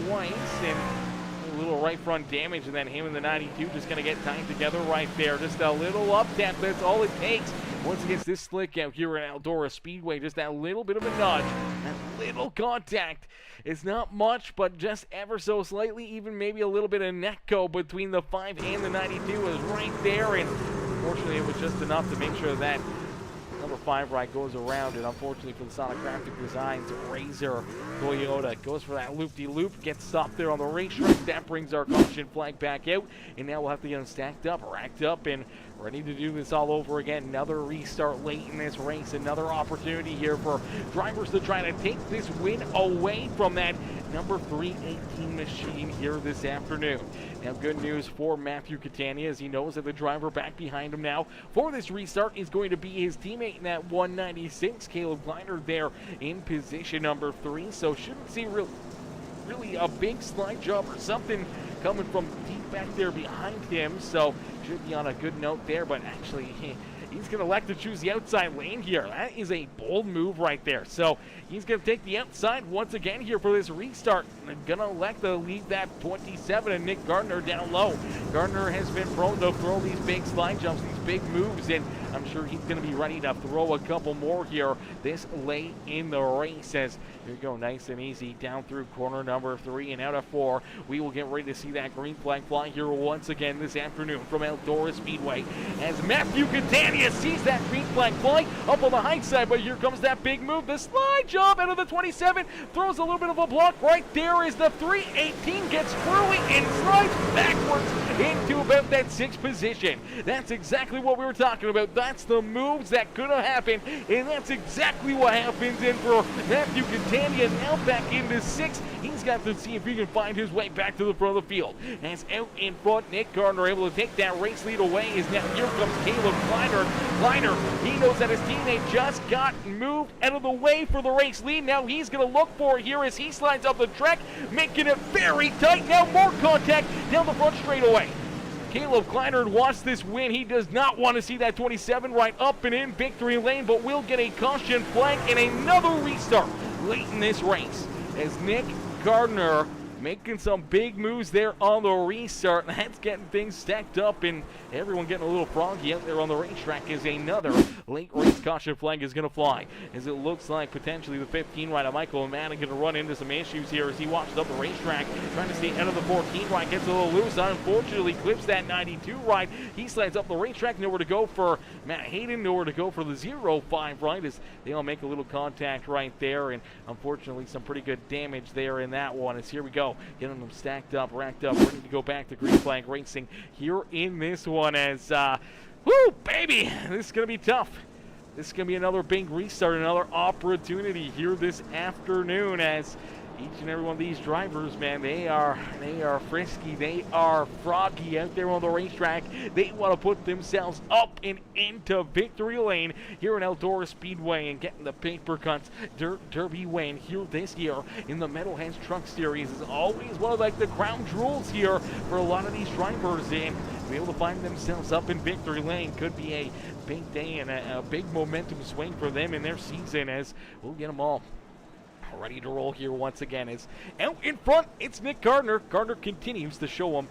twice, and a little right front damage. And then him and the 92 just gonna get tied together right there. Just a little up tap. That's all it takes. Once it gets this slick out here at Eldora Speedway, just that little bit of a nudge, that little contact. It's not much, but just ever so slightly, even maybe a little bit of neck go between the 5 and the 92 is right there, and unfortunately it was just enough to make sure that number 5 ride goes around it. Unfortunately for the Sonographic Designs Razor Toyota, goes for that loop-de-loop, gets stopped there on the racetrack. That brings our caution flag back out, and now we'll have to get them stacked up, racked up, and ready to do this all over again. Another restart late in this race. Another opportunity here for drivers to try to take this win away from that number 318 machine here this afternoon. Now, good news for Matthew Catania, as he knows that the driver back behind him now for this restart is going to be his teammate in that 196, Caleb Kleiner, there in position number 3. So shouldn't see really a big slide job or something coming from deep back there behind him, so should be on a good note there. But actually, he's going to elect to choose the outside lane here. That is a bold move right there. So he's going to take the outside once again here for this restart. Going to elect to leave that 27 and Nick Gardner down low. Gardner has been prone to throw these big slide jumps, these big moves, and I'm sure he's going to be ready to throw a couple more here this late in the race. As here we go, nice and easy down through corner number 3 and out of 4. We will get ready to see that green flag fly here once again this afternoon from Eldora Speedway, as Matthew Catania sees that green flag fly up on the high side. But here comes that big move, the slide jump out of the 27, throws a little bit of a block right there as the 318 gets screwy and slides backwards into about that 6th position. That's exactly what we were talking about. That's the moves that could have happened, and that's exactly what happens. And for Matthew Catania now back into 6th, he's got to see if he can find his way back to the front of the field. As out in front, Nick Gardner able to take that race lead away. Is now here comes Caleb Kleiner. He knows that his teammate just got moved out of the way for the race lead. Now he's going to look for it here as he slides up the track, making it very tight. Now more contact down the front straightaway. Caleb Kleiner wants this win. He does not want to see that 27 right up and in victory lane, but will get a caution flag and another restart late in this race, as Nick Gardner making some big moves there on the restart. That's getting things stacked up, and everyone getting a little froggy out there on the racetrack, as another late race caution flag is going to fly, as it looks like potentially the 15 rider Michael Manning going to run into some issues here as he watches up the racetrack, trying to stay out of the 14 ride, gets a little loose, unfortunately clips that 92 ride. He slides up the racetrack, nowhere to go for Matt Hayden, nowhere to go for the 05 ride, as they all make a little contact right there, and unfortunately some pretty good damage there in that one. As here we go, getting them stacked up, racked up, ready to go back to green flag racing here in this one, as whoo baby, this is gonna be tough. This is gonna be another big restart, another opportunity here this afternoon, as each and every one of these drivers, man, they are frisky, they are froggy out there on the racetrack. They want to put themselves up and into victory lane here in Eldora Speedway and getting the paper cuts dirt derby win here this year in the Metalheads Truck Series is always one of like the crown jewels here for a lot of these drivers, and to be able to find themselves up in victory lane could be a big day and a big momentum swing for them in their season, as we'll get them all ready to roll here once again. As out in front, it's Nick Gardner. Gardner continues to show him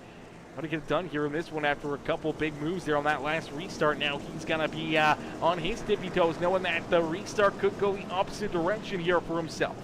how to get it done here in this one after a couple big moves there on that last restart. Now he's going to be on his tippy toes, knowing that the restart could go the opposite direction here for himself.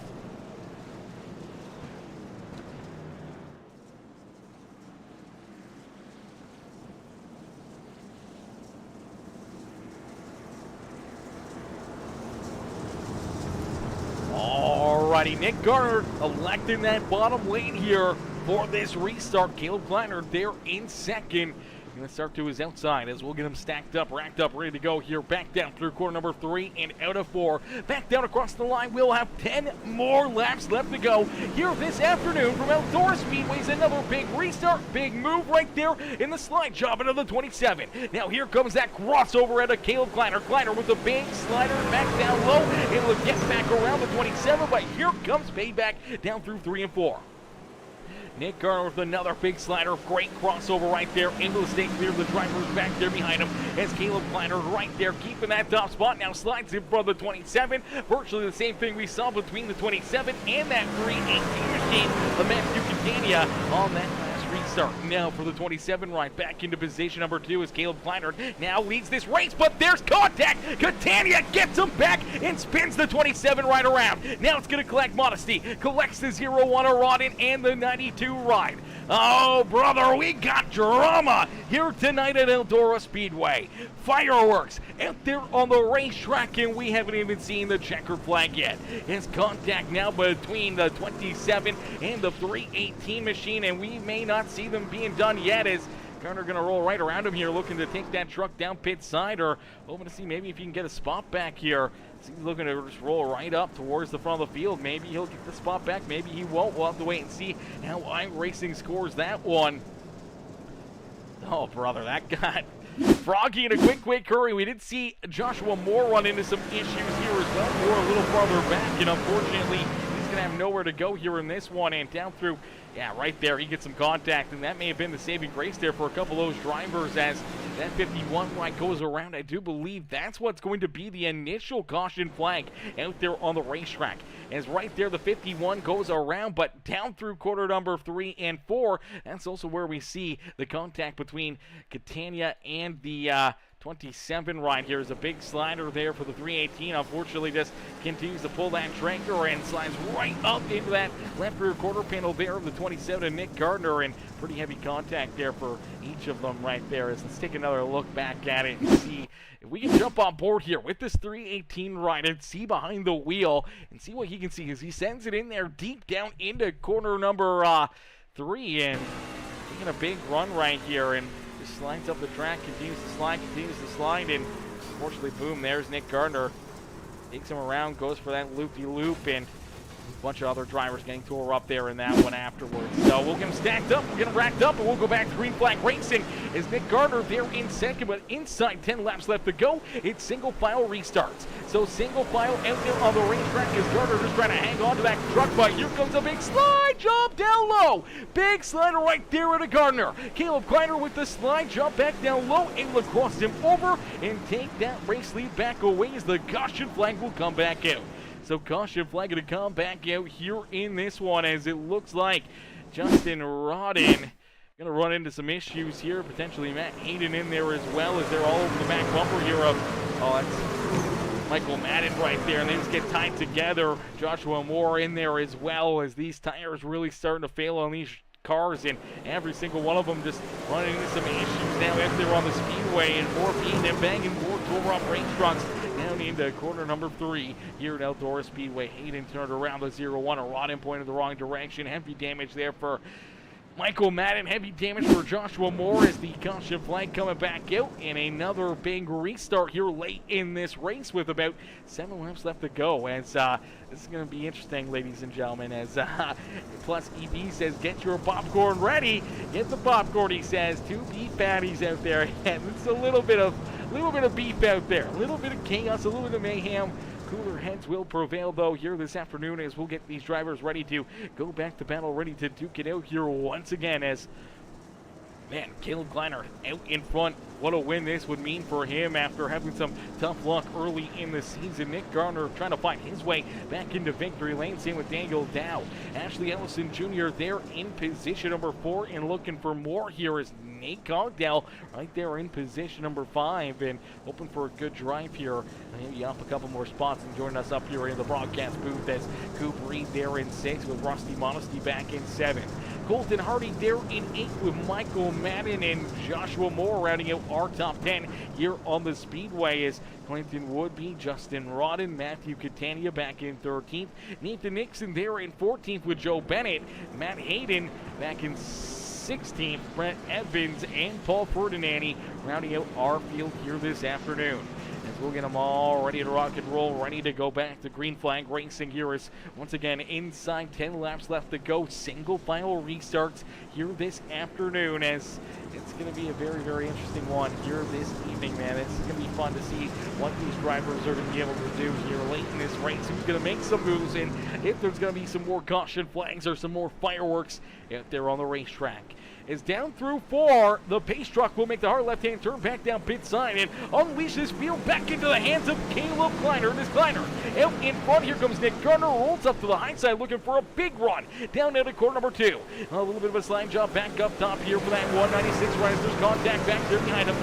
everybody. Nick Garner electing that bottom lane here for this restart. Caleb Kleiner there in second. Going to start to his outside as we'll get him stacked up, racked up, ready to go here. Back down through corner number 3 and out of 4. Back down across the line. We'll have 10 more laps left to go here this afternoon from Eldora Speedway's another big restart. Big move right there in the slide job into the 27. Now here comes that crossover out of Caleb Kleiner. Kleiner with a big slider back down low. Able to get back around the 27, but here comes payback down through 3 and 4. Nick Garner with another big slider. Great crossover right there into the stay clear. The driver's back there behind him as Caleb Kleiner right there keeping that top spot. Now slides in front of the 27. Virtually the same thing we saw between the 27 and that 318 machine of Matthew Catania on that last restart. Now for the 27 right back into position number 2 as Caleb Kleiner now leads this race, but there's contact. Catania gets him back and spins the 27 right around. Now it's going to collect Modesty. Collects the 01 Rodin and the 92 ride. Oh, brother, we got drama here tonight at Eldora Speedway. Fireworks out there on the racetrack, and we haven't even seen the checkered flag yet. It's contact now between the 27 and the 318 machine, and we may not see them being done yet as Garner going to roll right around him here, looking to take that truck down pit side, or hoping to see maybe if he can get a spot back here. He's looking to just roll right up towards the front of the field. Maybe he'll get the spot back, maybe he won't. We'll have to wait and see how iRacing scores that one. Oh, brother, that got froggy in a quick hurry. We did see Joshua Moore run into some issues here as well. Moore a little farther back, and unfortunately, he's going to have nowhere to go here in this one, and down through, yeah, right there, he gets some contact, and that may have been the saving grace there for a couple of those drivers as that 51 right goes around. I do believe that's what's going to be the initial caution flag out there on the racetrack. As right there, the 51 goes around, but down through quarter number 3 and 4, that's also where we see the contact between Catania and the 27 right here. Is a big slider there for the 318. Unfortunately, just continues to pull that tractor and slides right up into that left rear quarter panel there of the 27 Nick Gardner, and pretty heavy contact there for each of them right there. Let's take another look back at it and see if we can jump on board here with this 318 right and see behind the wheel and see what he can see as he sends it in there deep down into corner number 3 and taking a big run right here and slides up the track, continues to slide, and unfortunately, boom, there's Nick Gardner. Takes him around, goes for that loop-de-loop, and a bunch of other drivers getting tore up there in that one afterwards. So we'll get him stacked up, we'll get him racked up, and we'll go back to green flag racing as Nick Gardner there in second, but inside 10 laps left to go, it's single file restarts. So single file out there on the racetrack as Gardner just trying to hang on to that truck, but here comes a big slide jump down low. Big slider right there at a Gardner. Caleb Kleiner with the slide jump back down low, able to cross him over and take that race lead back away as the caution flag will come back out. So caution flag going to come back out here in this one as it looks like Justin Rodden going to run into some issues here. Potentially Matt Hayden in there as well as they're all over the back bumper here of, oh, that's Michael Madden right there. And they just get tied together. Joshua Moore in there as well as these tires really starting to fail on these cars, and every single one of them just running into some issues now as they're on the speedway, and more beating and banging more tore up race trucks down into corner number 3 here at Eldora Speedway. Hayden turned around the 01, a Rodden pointed the wrong direction. Heavy damage there for Michael Madden, heavy damage for Joshua Moore as the caution flag coming back out, and another big restart here late in this race with about 7 laps left to go. As this is going to be interesting, ladies and gentlemen, as Plus EB says, get your popcorn ready. Get the popcorn, he says. 2 beef patties out there, and it's a little bit of beef out there, a little bit of chaos, a little bit of mayhem. Cooler heads will prevail, though, here this afternoon as we'll get these drivers ready to go back to battle, ready to duke it out here once again as, man, Caleb Kleiner out in front. What a win this would mean for him after having some tough luck early in the season. Nick Gardner trying to find his way back into victory lane. Same with Daniel Dow. Ashley Ellison Jr. there in position number 4 and looking for more here is Nate Cogdell right there in position number 5 and hoping for a good drive here. Maybe up a couple more spots and joining us up here in the broadcast booth as Coop Reed there in 6 with Rusty Modesty back in 7. Colton Hardy there in 8th with Michael Madden and Joshua Moore rounding out our top 10 here on the Speedway as Clinton Woodby, Justin Rodden, Matthew Catania back in 13th, Nathan Nixon there in 14th with Joe Bennett, Matt Hayden back in 16th, Brent Evans and Paul Ferdinandi rounding out our field here this afternoon. As we'll get them all ready to rock and roll, ready to go back to green flag racing here is once again inside 10 laps left to go. Single file restarts here this afternoon as it's going to be a very, very interesting one here this evening, man. It's going to be fun to see what these drivers are going to be able to do here late in this race. Who's going to make some moves and if there's going to be some more caution flags or some more fireworks out there on the racetrack. Is down through 4. The pace truck will make the hard left-hand turn back down pit side and unleash this field back into the hands of Caleb Kleiner. And this Kleiner out in front. Here comes Nick Gardner. Rolls up to the high side looking for a big run. Down out of corner number 2. A little bit of a slide job back up top here for that 196 rise. There's contact back there behind him.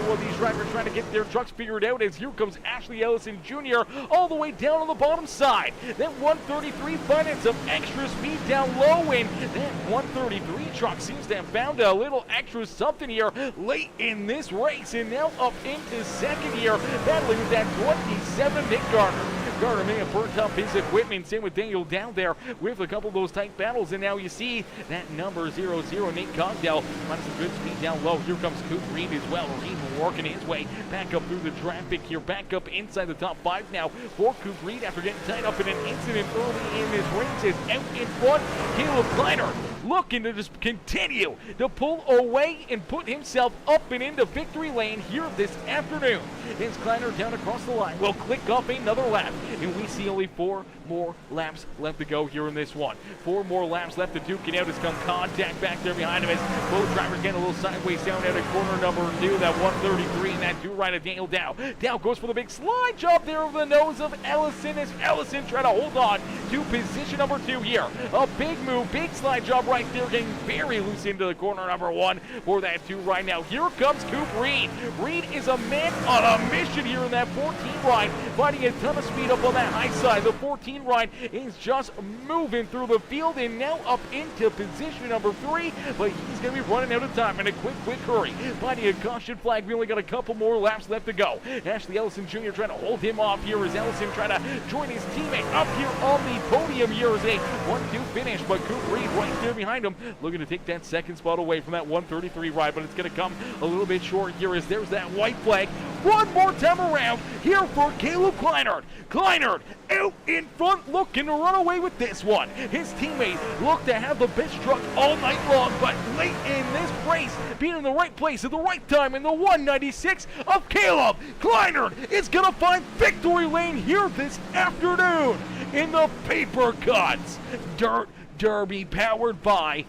One of these drivers trying to get their trucks figured out as here comes Ashley Ellison Jr. all the way down on the bottom side. That 133 finding some extra speed down low, and that 133 truck seems to have found a little extra something here late in this race, and now up into second here, battling with that 27 Nick Gardner. Gardner may have burnt up his equipment. Same with Daniel down there with a couple of those tight battles. And now you see that number 00, Nate Cogdell, finding some good speed down low. Here comes Coop Reed as well. Reed working his way back up through the traffic here. Back up inside the top 5 now for Coop Reed after getting tied up in an incident early in this race. Is out in front. Caleb Kleiner looking to just continue to pull away and put himself up and into victory lane here this afternoon. As Kleiner down across the line will click off another lap, and we see only 4 more laps left to go here in this one. 4 more laps left to duke it out. Has come contact back there behind him as both drivers getting a little sideways down out of corner number 2, that 133, and that do-right of Daniel Dow. Dow goes for the big slide job there over the nose of Ellison as Ellison trying to hold on to position number 2 here. A big move, big slide job right there, getting very loose into the corner number 1 for that 2 right now. Here comes Coop Reed. Reed is a man on a mission here in that 14 ride, finding a ton of speed up on that high side. The 14 ride is just moving through the field and now up into position number 3, but he's going to be running out of time in a quick hurry. Finding a caution flag. We only got a couple more laps left to go. Ashley Ellison Jr. trying to hold him off here as Ellison trying to join his teammate up here on the podium here as a 1-2 finish, but Coop Reed right there behind him looking to take that second spot away from that 133 ride, but it's going to come a little bit short here as there's that white flag. One more time around here for Caleb Kleinert. Kleinert out in front looking to run away with this one. His teammate looked to have the best truck all night long, but late in this race, being in the right place at the right time in the 196 of Caleb Kleinert is going to find victory lane here this afternoon in the Paper Cuts Dirt Derby powered by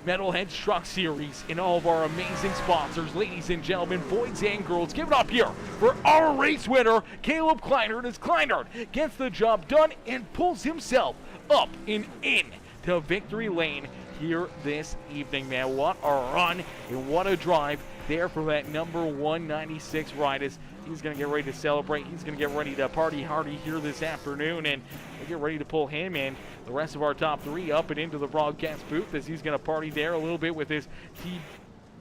Metalhead Truck Series and all of our amazing sponsors. Ladies and gentlemen, boys and girls, give it up here for our race winner, Caleb Kleinert, as Kleinert gets the job done and pulls himself up and in to victory lane here this evening, man. What a run and what a drive there for that number 196 ride as he's going to get ready to celebrate. He's going to get ready to party hardy here this afternoon, and we'll get ready to pull him and the rest of our top 3 up and into the broadcast booth as he's going to party there a little bit with his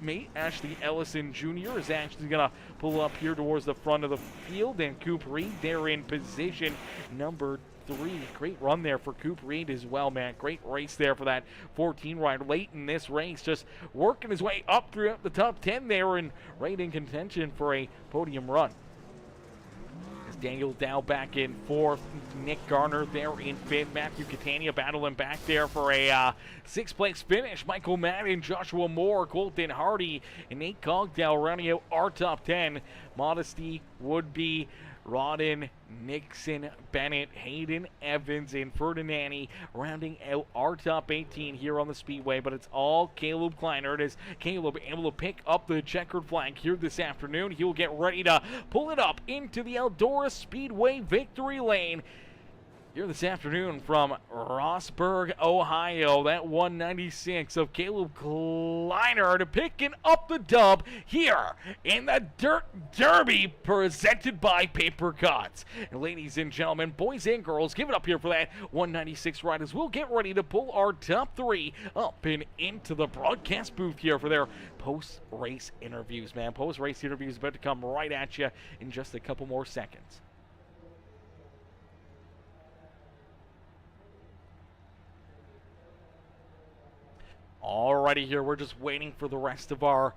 teammate Ashley Ellison Jr. is actually going to pull up here towards the front of the field, and Coop Reed there in position number 3. Great run there for Coop Reed as well, man. Great race there for that 14 ride late in this race, just working his way up throughout the top 10 there and right in contention for a podium run. As Daniel Dow back in 4th, Nick Garner there in 5th, Matthew Catania battling back there for a 6th place finish. Michael Madden, Joshua Moore, Colton Hardy, and Nate Cogdell rounding out our top 10. Modesty would be Rodden, Nixon, Bennett, Hayden, Evans, and Ferdinandi rounding out our top 18 here on the Speedway, but it's all Caleb Kleinert as Caleb able to pick up the checkered flag here this afternoon. He will get ready to pull it up into the Eldora Speedway victory lane Here this afternoon from Rossburg, Ohio, that 196 of Caleb Kleiner picking up the dub here in the Dirt Derby presented by Paper Cuts. And ladies and gentlemen, boys and girls, give it up here for that 196 ride as we'll get ready to pull our top three up and into the broadcast booth here for their post-race interviews, man. Post-race interviews about to come right at you in just a couple more seconds. Alrighty, here we're just waiting for the rest of our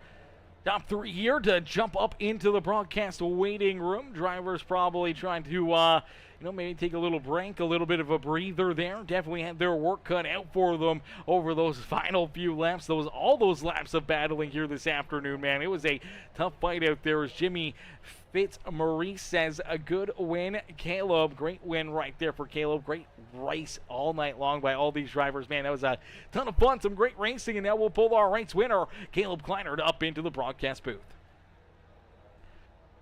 top three here to jump up into the broadcast waiting room. Drivers probably trying to, maybe take a little break, a little bit of a breather there. Definitely had their work cut out for them over those final few laps. All those laps of battling here this afternoon, man. It was a tough fight out there as Jimmy Fitzmaurice says a good win. Caleb, great win right there for Caleb. Great race all night long by all these drivers. Man, that was a ton of fun, some great racing, and now we'll pull our race winner, Caleb Kleiner, up into the broadcast booth.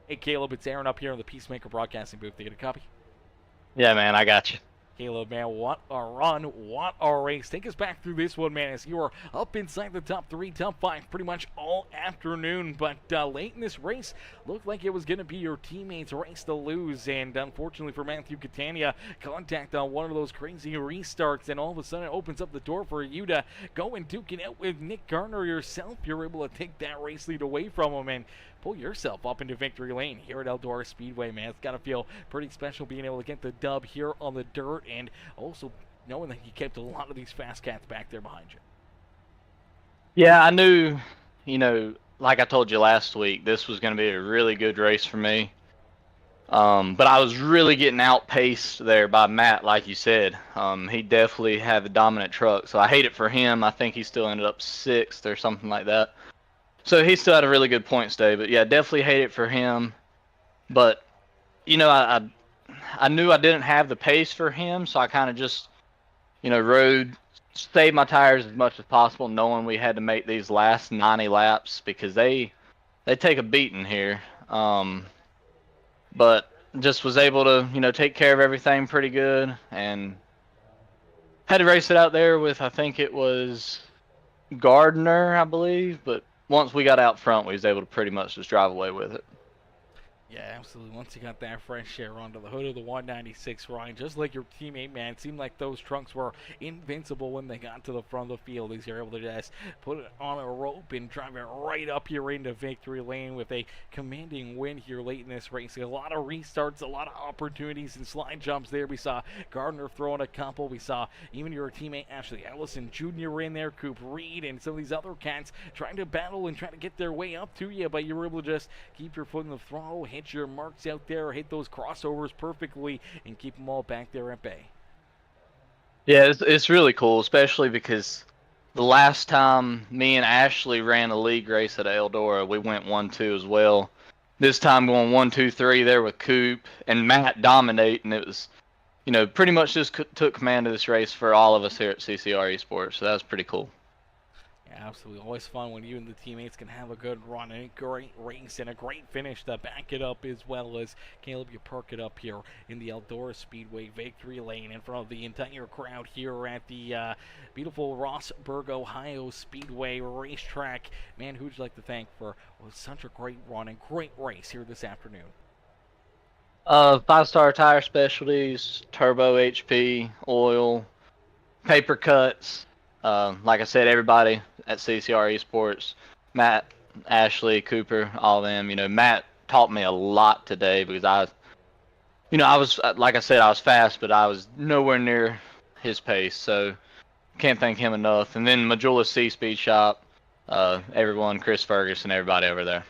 Hey, Caleb, it's Aaron up here in the Peacemaker broadcasting booth. You get a copy? Yeah, man, I got you. Caleb, man, what a run, what a race. Take us back through this one, man, as you were up inside the top three, top five pretty much all afternoon. But late in this race, looked like it was going to be your teammates' race to lose. And unfortunately for Matthew Catania, contact on one of those crazy restarts. And all of a sudden, it opens up the door for you to go and duke it out with Nick Garner yourself. You're able to take that race lead away from him and pull yourself up into victory lane here at Eldora Speedway, man. It's got to feel pretty special being able to get the dub here on the dirt and also knowing that you kept a lot of these fast cats back there behind you. Yeah, I knew, like I told you last week, this was going to be a really good race for me. But I was really getting outpaced there by Matt, like you said. He definitely had the dominant truck, so I hate it for him. I think he still ended up 6th or something like that. So he still had a really good points day, but yeah, definitely hate it for him. But, I knew I didn't have the pace for him, so I kind of just, saved my tires as much as possible, knowing we had to make these last 90 laps because they take a beating here. But just was able to, take care of everything pretty good and had to race it out there with, I think it was Gardner, I believe, but once we got out front, we was able to pretty much just drive away with it. Yeah, absolutely. Once you got that fresh air onto the hood of the 196, Ryan, just like your teammate, man, it seemed like those trunks were invincible when they got to the front of the field. As you're able to just put it on a rope and drive it right up here into victory lane with a commanding win here late in this race. A lot of restarts, a lot of opportunities and slide jumps there. We saw Gardner throwing a couple. We saw even your teammate Ashley Ellison Jr. in there, Coop Reed, and some of these other cats trying to battle and trying to get their way up to you, but you were able to just keep your foot in the throttle, hit your marks out there, hit those crossovers perfectly, and keep them all back there at bay. Yeah, it's really cool, especially because the last time me and Ashley ran a league race at Eldora, we went 1-2 as well. This time going 1-2-3 there with Coop and Matt dominating. It was, pretty much just took command of this race for all of us here at CCR Esports, so that was pretty cool. Absolutely. Always fun when you and the teammates can have a good run and a great race and a great finish to back it up, as well as Caleb, you perk it up here in the Eldora Speedway victory lane in front of the entire crowd here at the beautiful Rossburg, Ohio Speedway racetrack. Man, who'd you like to thank for such a great run and great race here this afternoon? 5-Star Tire Specialties, Turbo HP, Oil, Paper Cuts. Like I said, everybody at CCR Esports, Matt, Ashley, Cooper, all of them. Matt taught me a lot today because I was, like I said, I was fast, but I was nowhere near his pace. So can't thank him enough. And then Majula C Speed Shop, everyone, Chris Ferguson, everybody over there.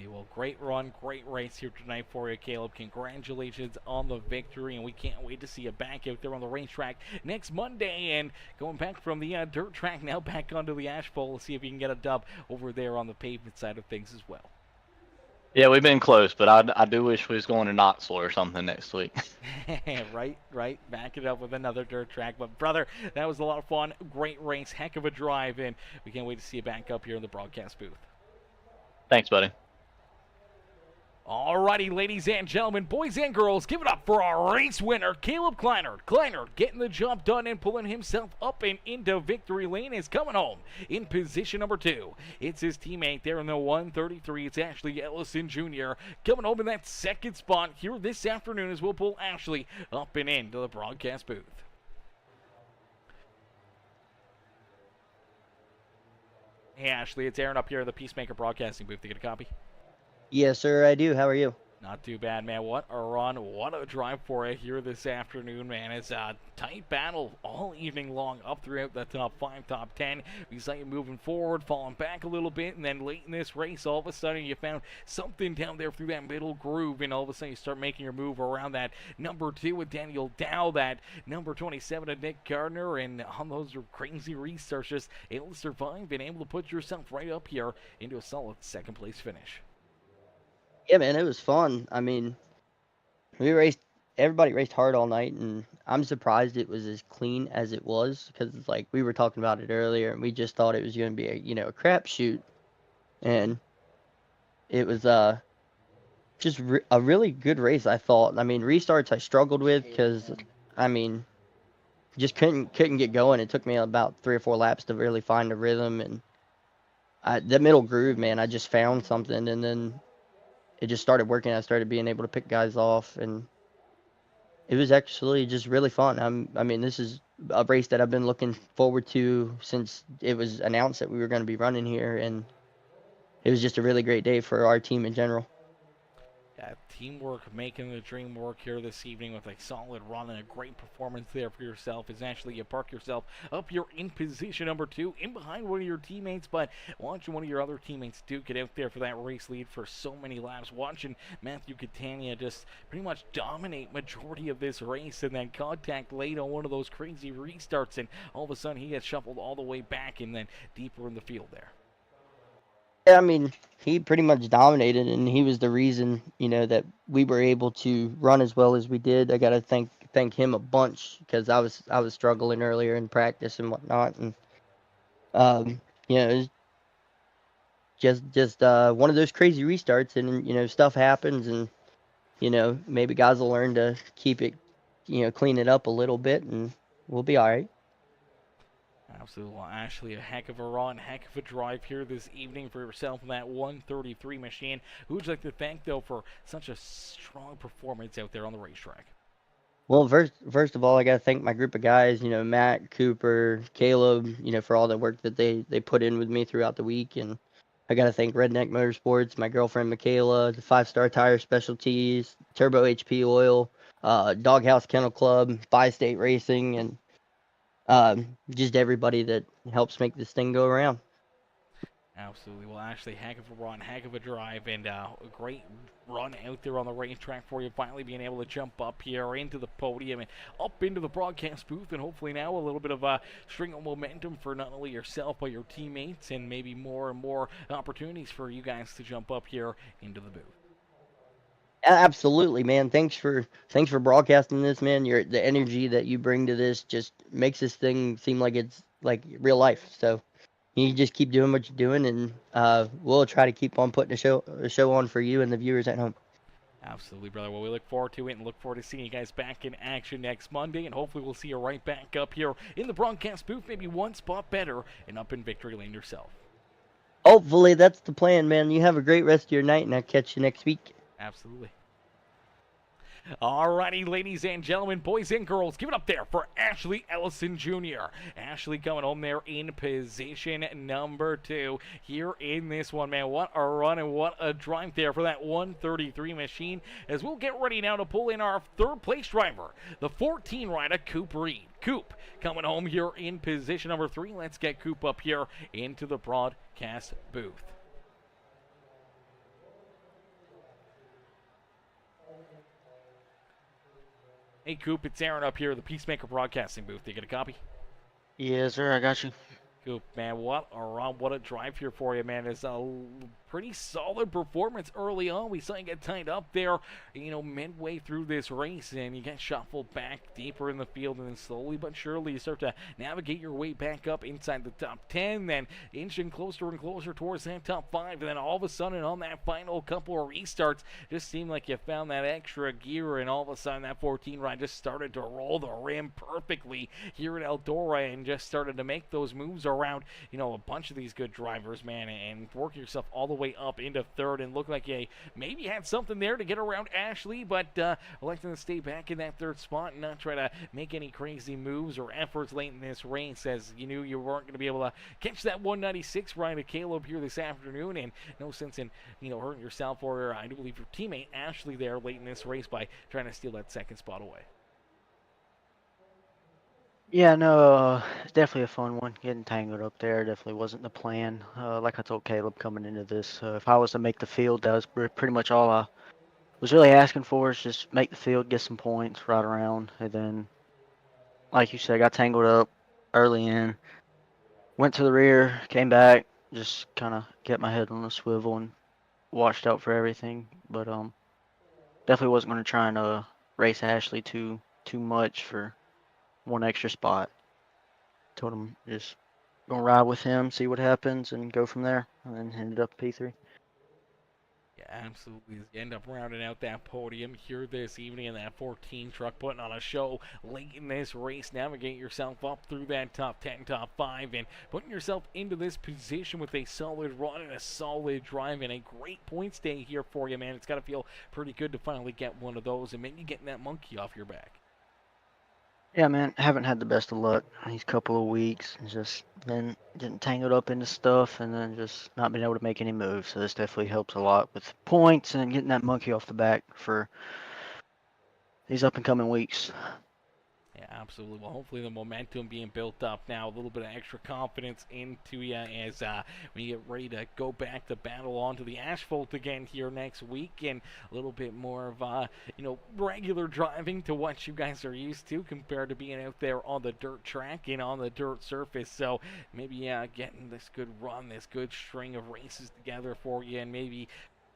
Well, great run, great race here tonight for you, Caleb. Congratulations on the victory, and we can't wait to see you back out there on the racetrack next Monday. And going back from the dirt track now back onto the asphalt, let's see if you can get a dub over there on the pavement side of things as well. Yeah, we've been close, but I do wish we was going to Knoxville or something next week. Right. Back it up with another dirt track. But, brother, that was a lot of fun. Great race, heck of a drive, and we can't wait to see you back up here in the broadcast booth. Thanks, buddy. Alrighty, ladies and gentlemen, boys and girls, give it up for our race winner, Caleb Kleiner. Kleiner getting the job done and pulling himself up and into victory lane is coming home in position number 2. It's his teammate there in the 133. It's Ashley Ellison Jr. coming home in that second spot here this afternoon as we'll pull Ashley up and into the broadcast booth. Hey, Ashley, it's Aaron up here in the Peacemaker Broadcasting booth. You get a copy? Yes, sir, I do. How are you? Not too bad, man. What a run. What a drive for you here this afternoon, man. It's a tight battle all evening long up throughout the top 5, top 10. We saw you moving forward, falling back a little bit, and then late in this race, all of a sudden you found something down there through that middle groove, and all of a sudden you start making your move around that number 2 with Daniel Dow, that number 27 of Nick Gardner, and on those crazy restarts, just able to survive and able to put yourself right up here into a solid second place finish. Yeah, man, it was fun. I mean, everybody raced hard all night, and I'm surprised it was as clean as it was because it's like we were talking about it earlier, and we just thought it was going to be a crapshoot, and it was just a really good race. I thought. I mean, restarts I struggled with because I mean, just couldn't get going. It took me about 3 or 4 laps to really find a rhythm, and the middle groove, man, I just found something, and then it just started working. I started being able to pick guys off, and it was actually just really fun. I mean, this is a race that I've been looking forward to since it was announced that we were going to be running here, and it was just a really great day for our team in general. Yeah, teamwork making the dream work here this evening with a solid run and a great performance there for yourself. Is actually you park yourself up here in position number 2, in behind one of your teammates, but watching one of your other teammates duke it out there for that race lead for so many laps. Watching Matthew Catania just pretty much dominate majority of this race, and then contact late on one of those crazy restarts, and all of a sudden he gets shuffled all the way back and then deeper in the field there. Yeah, I mean, he pretty much dominated, and he was the reason, that we were able to run as well as we did. I got to thank him a bunch because I was struggling earlier in practice and whatnot, and it was just one of those crazy restarts, and stuff happens, and maybe guys will learn to keep it, clean it up a little bit, and we'll be all right. Absolutely. Well, Ashley, a heck of a run, heck of a drive here this evening for yourself in that 133 machine. Who would you like to thank, though, for such a strong performance out there on the racetrack? Well, first of all, I got to thank my group of guys, Matt, Cooper, Caleb, for all the work that they put in with me throughout the week. And I got to thank Redneck Motorsports, my girlfriend, Michaela, the 5-Star Tire Specialties, Turbo HP Oil, Doghouse Kennel Club, Bi-State Racing, and just everybody that helps make this thing go around. Absolutely. Well, Ashley, heck of a run, heck of a drive, and a great run out there on the racetrack for you, finally being able to jump up here into the podium and up into the broadcast booth, and hopefully now a little bit of a string of momentum for not only yourself but your teammates, and maybe more and more opportunities for you guys to jump up here into the booth. Absolutely, man. Thanks for broadcasting this, man. The energy that you bring to this just makes this thing seem like it's like real life. So you just keep doing what you're doing, and we'll try to keep on putting a show on for you and the viewers at home. Absolutely, brother. Well, we look forward to it and look forward to seeing you guys back in action next Monday, and hopefully we'll see you right back up here in the broadcast booth, maybe one spot better and up in victory lane yourself. Hopefully that's the plan, man. You have a great rest of your night, and I'll catch you next week. Absolutely. Alrighty, ladies and gentlemen, boys and girls, give it up there for Ashley Ellison Jr. Ashley coming home there in position number 2 here in this one, man. What a run and what a drive there for that 133 machine, as we'll get ready now to pull in our 3rd place driver, the 14 rider, Coop Reed. Coop coming home here in position number 3. Let's get Coop up here into the broadcast booth. Hey, Coop, it's Aaron up here at the Peacemaker Broadcasting booth. You get a copy? Yes, sir. I got you. Coop, man, what a run, what a drive here for you, man. It's pretty solid performance early on. We saw you get tied up there, midway through this race, and you get shuffled back deeper in the field, and then slowly but surely you start to navigate your way back up inside the top 10, then inching closer and closer towards that top 5, and then all of a sudden on that final couple of restarts, just seemed like you found that extra gear, and all of a sudden that 14 ride just started to roll the rim perfectly here at Eldora, and just started to make those moves around, a bunch of these good drivers, man, and work yourself all the way up into third, and looked like you maybe had something there to get around Ashley, but electing to stay back in that third spot and not try to make any crazy moves or efforts late in this race, as you knew you weren't going to be able to catch that 196 ride of Caleb here this afternoon, and no sense in hurting yourself or I do believe your teammate Ashley there late in this race by trying to steal that second spot away. Yeah, no, it's definitely a fun one. Getting tangled up there definitely wasn't the plan. Like I told Caleb coming into this, if I was to make the field, that was pretty much all I was really asking for, is just make the field, get some points, ride around, and then, like you said, I got tangled up early in, went to the rear, came back, just kind of kept my head on a swivel and watched out for everything. But definitely wasn't going to try and race Ashley too much for one extra spot. Told him just gonna ride with him, see what happens, and go from there. And then ended up P3. Yeah, absolutely. You end up rounding out that podium here this evening in that 14 truck, putting on a show late in this race. Navigate yourself up through that top 10, top 5, and putting yourself into this position with a solid run and a solid drive and a great points day here for you, man. It's got to feel pretty good to finally get one of those and maybe getting that monkey off your back. Yeah, man, haven't had the best of luck these couple of weeks. Just been getting tangled up into stuff and then just not being able to make any moves. So this definitely helps a lot with points and getting that monkey off the back for these up and coming weeks. Yeah, absolutely. Well, hopefully the momentum being built up now, a little bit of extra confidence into you as we get ready to go back to battle onto the asphalt again here next week, and a little bit more of regular driving to what you guys are used to compared to being out there on the dirt track and on the dirt surface. So maybe getting this good run, this good string of races together for you, and maybe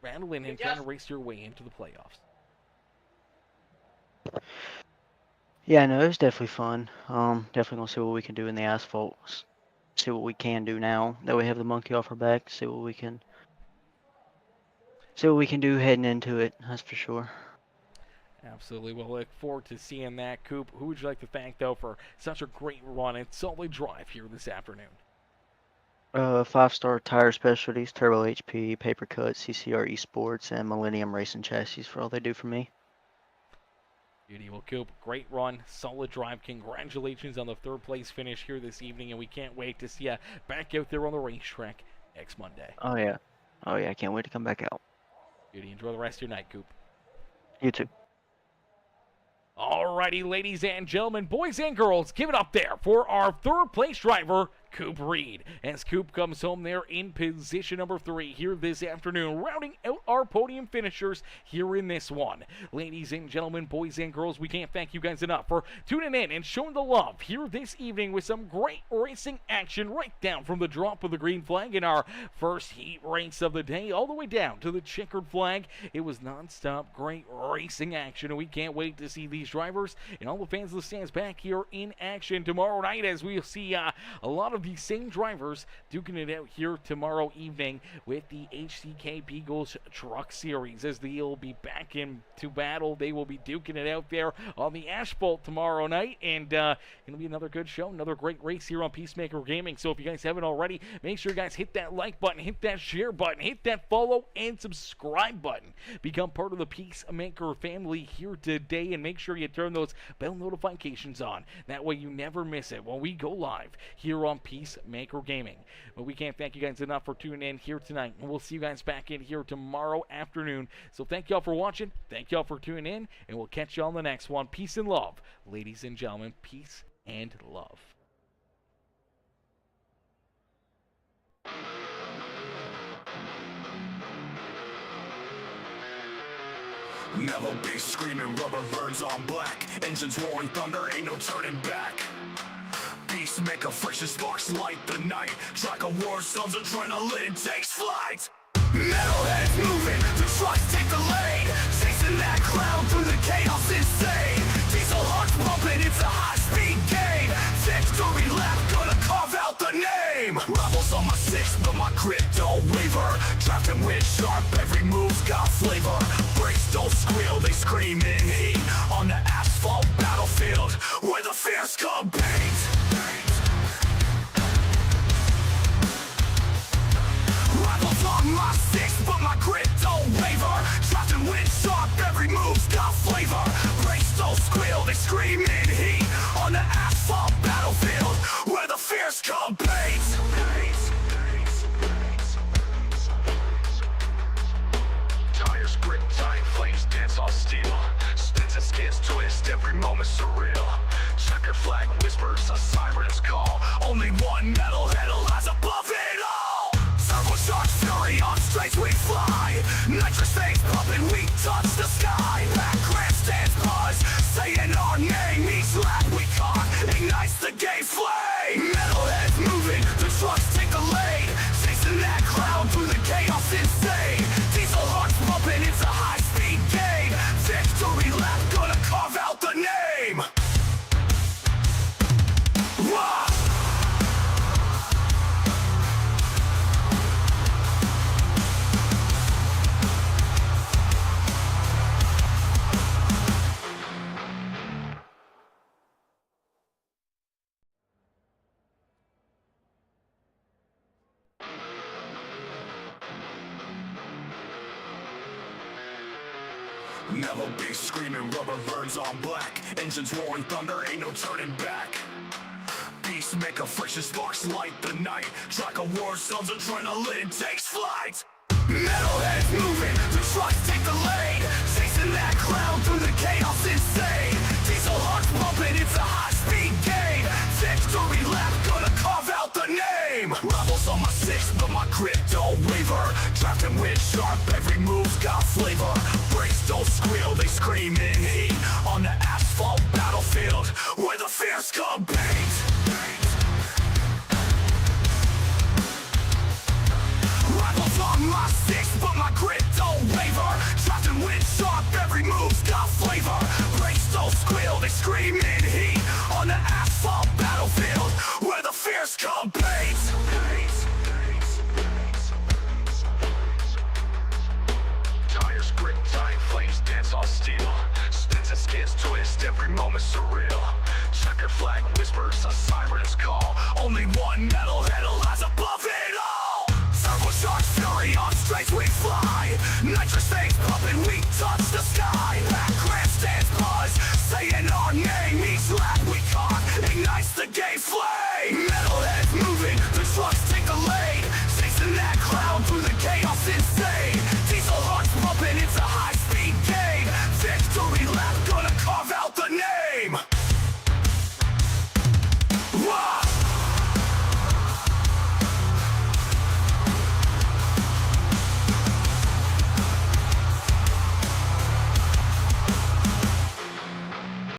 battling and trying to race your way into the playoffs. Yeah, no, it was definitely fun. Definitely gonna see what we can do in the asphalt. See what we can do now that we have the monkey off our back. See what we can do heading into it. That's for sure. Absolutely. We'll look forward to seeing that, Coop. Who would you like to thank, though, for such a great run and solid drive here this afternoon? 5-star Tire Specialties, Turbo HP, Paper Cut, CCR Esports, and Millennium Racing Chassis for all they do for me. Beauty. Well, Coop, great run, solid drive. Congratulations on the third place finish here this evening, and we can't wait to see you back out there on the racetrack next Monday. Oh yeah, I can't wait to come back out. Beauty. Enjoy the rest of your night, Coop. You too. Alrighty, ladies and gentlemen, boys and girls, give it up there for our third place driver, Coop Reed, as Coop comes home there in position number 3 here this afternoon, rounding out our podium finishers here in this one. Ladies and gentlemen, boys and girls, we can't thank you guys enough for tuning in and showing the love here this evening with some great racing action right down from the drop of the green flag in our first heat race of the day all the way down to the checkered flag. It was non-stop great racing action, and we can't wait to see these drivers and all the fans of the stands back here in action tomorrow night, as we'll see a lot of these same drivers duking it out here tomorrow evening with the HCK Beagles Truck Series, as they'll be back into battle. They will be duking it out there on the asphalt tomorrow night, and it'll be another good show, another great race here on Peacemaker Gaming. So if you guys haven't already, make sure you guys hit that like button, hit that share button, hit that follow and subscribe button. Become part of the Peacemaker family here today, and make sure you turn those bell notifications on. That way you never miss it when we go live here on Peacemaker Gaming. But we can't thank you guys enough for tuning in here tonight, and we'll see you guys back in here tomorrow afternoon. So thank y'all for watching, thank y'all for tuning in, and we'll catch you on the next one. Peace and love, ladies and gentlemen. Peace and love. Never be screaming rubber birds on black. Engines roaring thunder, ain't no turning back. Peacemaker, friction sparks light the night. Track of war, sounds adrenaline takes flight. Metalheads moving, the trucks take the lead, chasing that cloud through the chaos insane. Diesel hearts pumping, it's a high-speed game. Victory lap, gonna carve out the name. Rebels on my six, but my grip don't waver. Drafting wind sharp, every move's got flavor. Brakes don't squeal, they scream in heat. On the asphalt battlefield, where the fierce compete. Rivals on my six, but my grip don't waver. Drafting wind sharp, every move's got flavor. Brakes don't squeal, they scream in heat. On the asphalt battlefield, where the fierce compete. Tires grip tight, flames dance on steel. Spins and skids twist, every moment surreal. Checker flag whispers, a siren's call. Only one metalhead lies above it all. Turbocharged fury on straights we fly. Nitrous veins pumping, we touch the sky. Back grandstands buzz, saying our name. Each lap we caught ignites the gay flame. Metalheads moving, the trucks take the lead, chasing that cloud through the chaos insane. Diesel hearts pumping, it's a high-speed game. Victory lap, gonna carve out the name. Wah! Mellow beast screaming, rubber burns on black. Engines roaring thunder, ain't no turning back. Beast make a friction, sparks light the night. Track of war zones, adrenaline takes flight. Metalheads moving, the trucks take the lead, chasing that cloud through the chaos insane. Diesel hearts pumping, it's a high-speed game. Victory lap, gonna carve out the name. Rebels on my six, but my grip don't waver. Drafting wind sharp, every move's got flavor. Brakes don't squeal, they scream in heat. On the asphalt battlefield, where the fierce compete. Rivals on my six, but my grip don't waver. Drafting wind sharp, every move's got flavor. Brakes don't squeal, they scream in heat. On the asphalt battlefield, where the fierce compete. Tires grip tight, flames dance on steel. Spins and skids twist, every moment surreal. Checker flag whispers, a siren's call. Only one metalhead lies above it all. Turbocharged fury on straights we fly. Nitrous veins pumping, we touch the sky. Back grandstands buzz, saying our name. Each